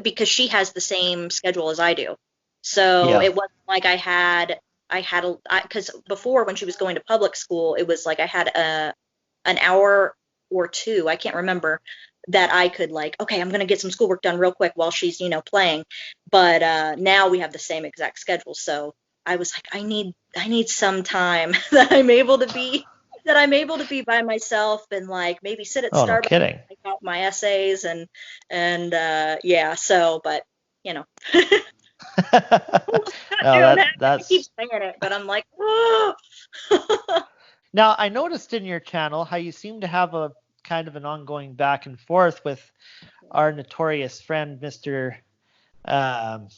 because she has the same schedule as I do. So Yeah. it wasn't like because before, when she was going to public school, it was like I had an hour or two, I can't remember, that I could like, okay, I'm gonna get some schoolwork done real quick while she's playing. But now we have the same exact schedule, so I was like, I need some time that I'm able to be by myself, and like maybe sit at Oh, no Starbucks, kidding. take out my essays, and yeah. So, but you know, not No, doing that. I keep that's saying it, but I'm like, oh. now I noticed in your channel how you seem to have a kind of an ongoing back and forth with our notorious friend, Mr. Um,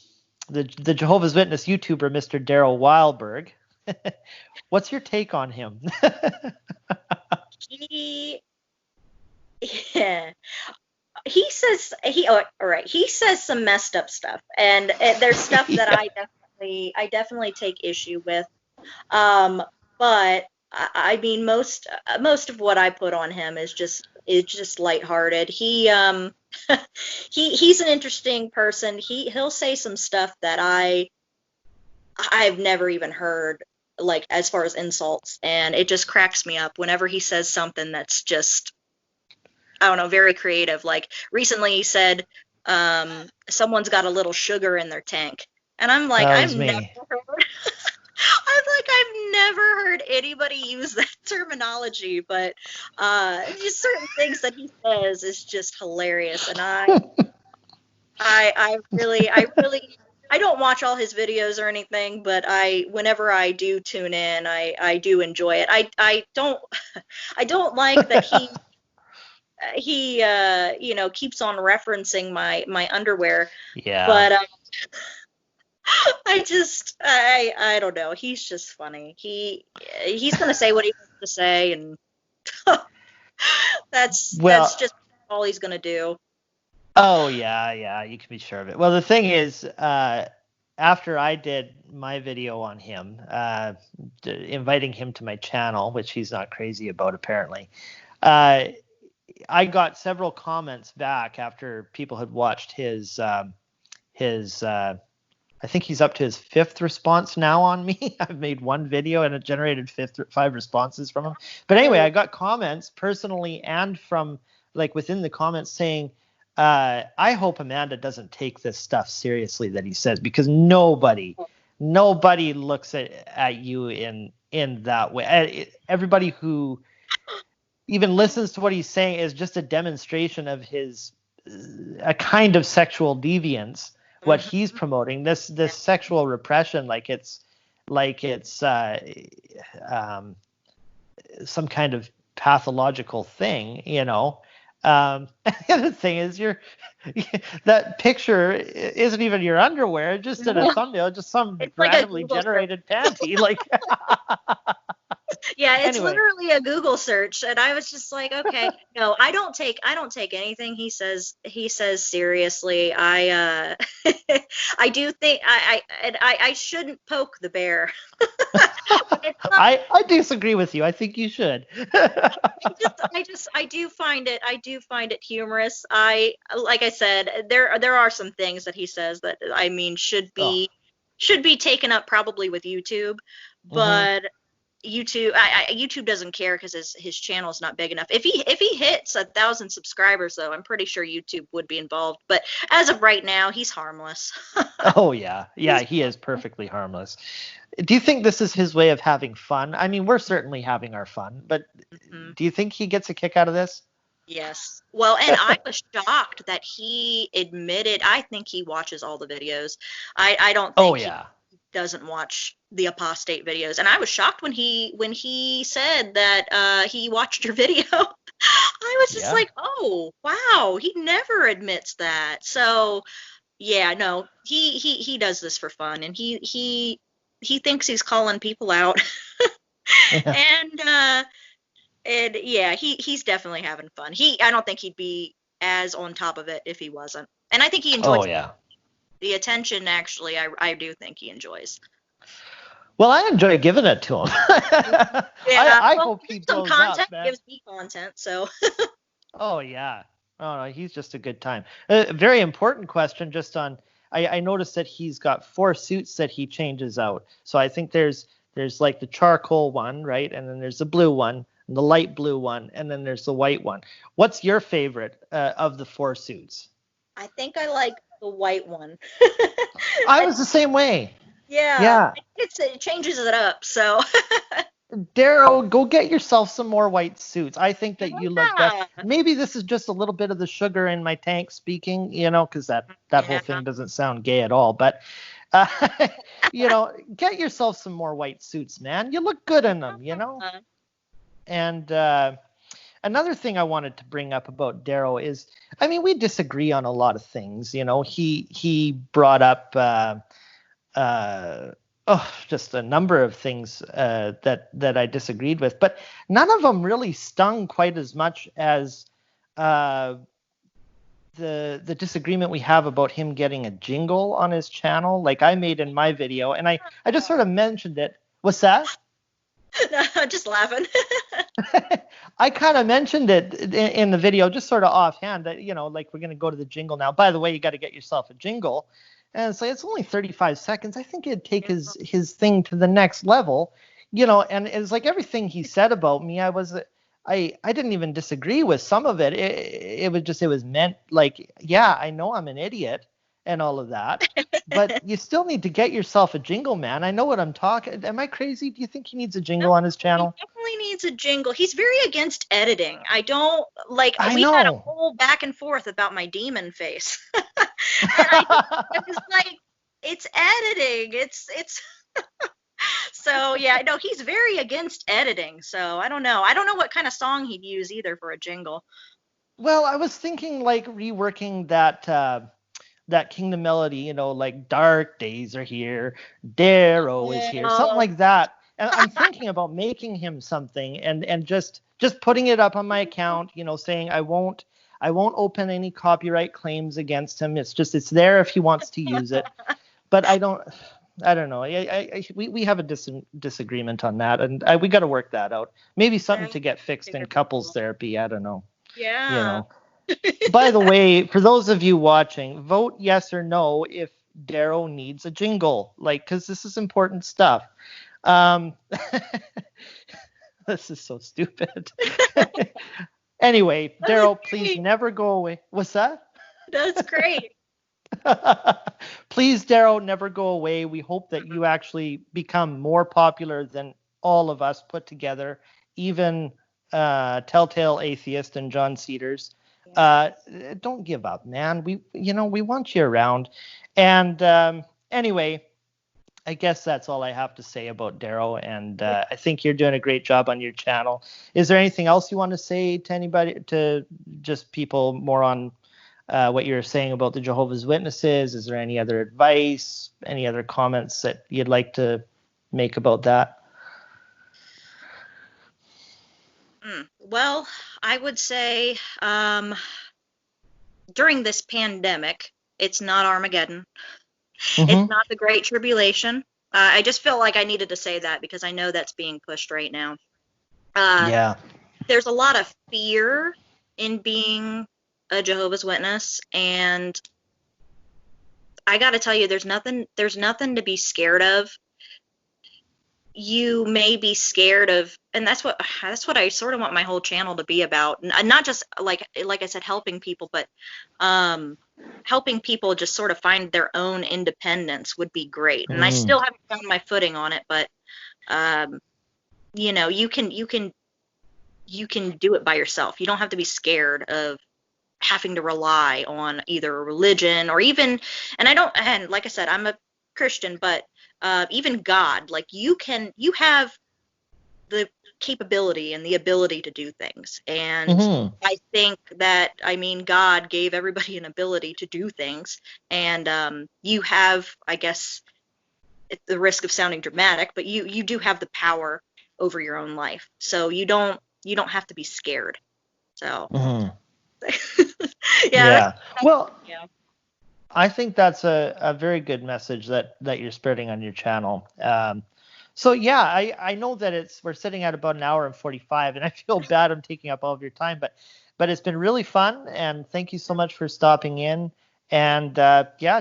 the Jehovah's Witness YouTuber, Mr. Daro Weilburg. What's your take on him? He, yeah. All right. He says some messed up stuff, and there's stuff that Yeah. I definitely take issue with. Um, but I mean, most of what I put on him is just lighthearted. He's an interesting person. He'll say some stuff that I've never even heard, like as far as insults, and it just cracks me up whenever he says something that's just, I don't know, very creative. Like recently he said, someone's got a little sugar in their tank. And I'm like, That was me. I've never heard anybody use that terminology, but just certain things that he says is just hilarious. And I don't watch all his videos or anything, but whenever I do tune in, I do enjoy it. I don't I don't like that he keeps on referencing my underwear, Yeah. but I don't know. He's just funny. He's gonna say what he wants to say, and that's Well, just all he's gonna do. oh yeah, you can be sure of it. Well, the thing is, after I did my video on him, inviting him to my channel, which he's not crazy about apparently, uh, I got several comments back after people had watched his I think he's up to his 5th response now on me. I've made one video and it generated 5 responses from him. But anyway, I got comments personally and from like within the comments saying, I hope Amanda doesn't take this stuff seriously that he says, because nobody looks at you in that way. Everybody who even listens to what he's saying is just a demonstration of his a kind of sexual deviance, what he's promoting, this sexual repression, like it's some kind of pathological thing, you know. The other thing is that picture isn't even your underwear, just in a thumbnail, just some It's like a randomly Google generated panty, like. Yeah, it's Anyway. literally a Google search, and I was just like, okay, no, I don't take anything he says seriously. I do think I shouldn't poke the bear. I disagree with you. I think you should. I do find it humorous. Like I said, there are some things that he says that I mean should be taken up probably with YouTube, but YouTube doesn't care because his channel's not big enough. If he hits 1,000 subscribers, though, I'm pretty sure YouTube would be involved. But as of right now, he's harmless. Oh yeah, he is perfectly harmless. Do you think this is his way of having fun? I mean, we're certainly having our fun, but do you think he gets a kick out of this? Yes. Well, and I was shocked that he admitted. I think he watches all the videos. I don't think he doesn't watch the apostate videos, and I was shocked when he said that he watched your video. I was just like, oh wow, he never admits that. So yeah, no, he does this for fun, and he thinks he's calling people out. And yeah, he's definitely having fun. I don't think he'd be as on top of it if he wasn't. And I think he enjoys the attention. Actually, I do think he enjoys. Well, I enjoy giving it to him. I hope he blows content up, man. gives me content, so. Oh yeah. Oh no, he's just a good time. A very important question. Just on, I noticed that he's got 4 suits that he changes out. So I think there's like the charcoal one, right, and then there's the blue one, and the light blue one, and then there's the white one. What's your favorite of the 4 suits? I think I like the white one. I was the same way. Yeah. It changes it up, so. Daro, go get yourself some more white suits. I think that you look better. Maybe this is just a little bit of the sugar in my tank speaking, you know, because that whole thing doesn't sound gay at all. But, you know, get yourself some more white suits, man. You look good in them, you know. And another thing I wanted to bring up about Daro is, I mean, we disagree on a lot of things. You know, he brought up just a number of things that I disagreed with, but none of them really stung quite as much as the disagreement we have about him getting a jingle on his channel, like I made in my video, and I just sort of mentioned it. What's that? No, just laughing. I kind of mentioned it in the video, just sort of offhand, that, you know, like, we're going to go to the jingle now. By the way, you got to get yourself a jingle. And it's like, it's only 35 seconds. I think it'd take his thing to the next level, you know. And it's like everything he said about me, I didn't even disagree with some of it. It was meant like, yeah, I know I'm an idiot and all of that, but you still need to get yourself a jingle, man. I know what I'm talking. Am I crazy? Do you think he needs a jingle on his channel? He definitely needs a jingle. He's very against editing. I don't like. I we know. had a whole back and forth about my demon face. And I was like, it's editing. It's so yeah, no, he's very against editing. So I don't know. I don't know what kind of song he'd use either for a jingle. Well, I was thinking like reworking that Kingdom melody, like dark days are here, Daro is here, something Well, like that. And I'm thinking about making him something and just putting it up on my account, saying I won't open any copyright claims against him. It's there if he wants to use it. But I don't know. We have a disagreement on that, and we got to work that out. Maybe something to get fixed in couples therapy. I don't know. yeah. By the way, for those of you watching, vote yes or no if Daro needs a jingle, because this is important stuff. Um, this is so stupid. Anyway, Daro, please never go away. What's that? That's great. Please, Daro, never go away. We hope that you actually become more popular than all of us put together, even Telltale Atheist and John Cedars. Don't give up, man. We want you around. And anyway, I guess that's all I have to say about Daro. And I think you're doing a great job on your channel. Is there anything else you want to say to anybody, to just people more on what you're saying about the Jehovah's Witnesses? Is there any other advice, any other comments that you'd like to make about that? Well, I would say during this pandemic, it's not Armageddon. It's not the Great Tribulation. I just feel like I needed to say that because I know that's being pushed right now. Yeah. There's a lot of fear in being a Jehovah's Witness, and I got to tell you, there's nothing to be scared of. You may be scared of, and that's what I sort of want my whole channel to be about. Not just like I said, helping people, but helping people just sort of find their own independence would be great. And I still haven't found my footing on it, but you can do it by yourself. You don't have to be scared of having to rely on either a religion or even, and like I said, I'm a Christian, but even God, like you have the capability and the ability to do things. And I think that, God gave everybody an ability to do things. And you have, I guess, at the risk of sounding dramatic, but you do have the power over your own life. So you don't have to be scared. So yeah. Well, I think that's a very good message that you're spreading on your channel. So yeah, I know that we're sitting at about an hour and 45, and I feel bad I'm taking up all of your time, but it's been really fun, and thank you so much for stopping in. And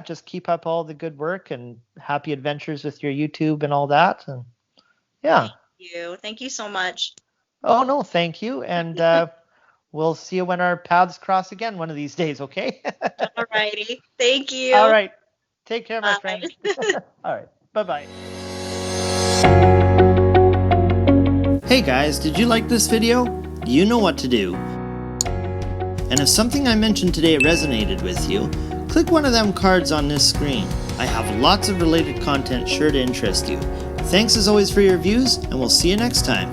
just keep up all the good work and happy adventures with your YouTube and all that. And yeah. Thank you so much. Oh no, thank you. And we'll see you when our paths cross again one of these days, okay? All righty. Thank you. All right. Take care, my friend. All right. Bye-bye. Hey guys, did you like this video? You know what to do. And if something I mentioned today resonated with you, click one of them cards on this screen. I have lots of related content sure to interest you. Thanks as always for your views, and we'll see you next time.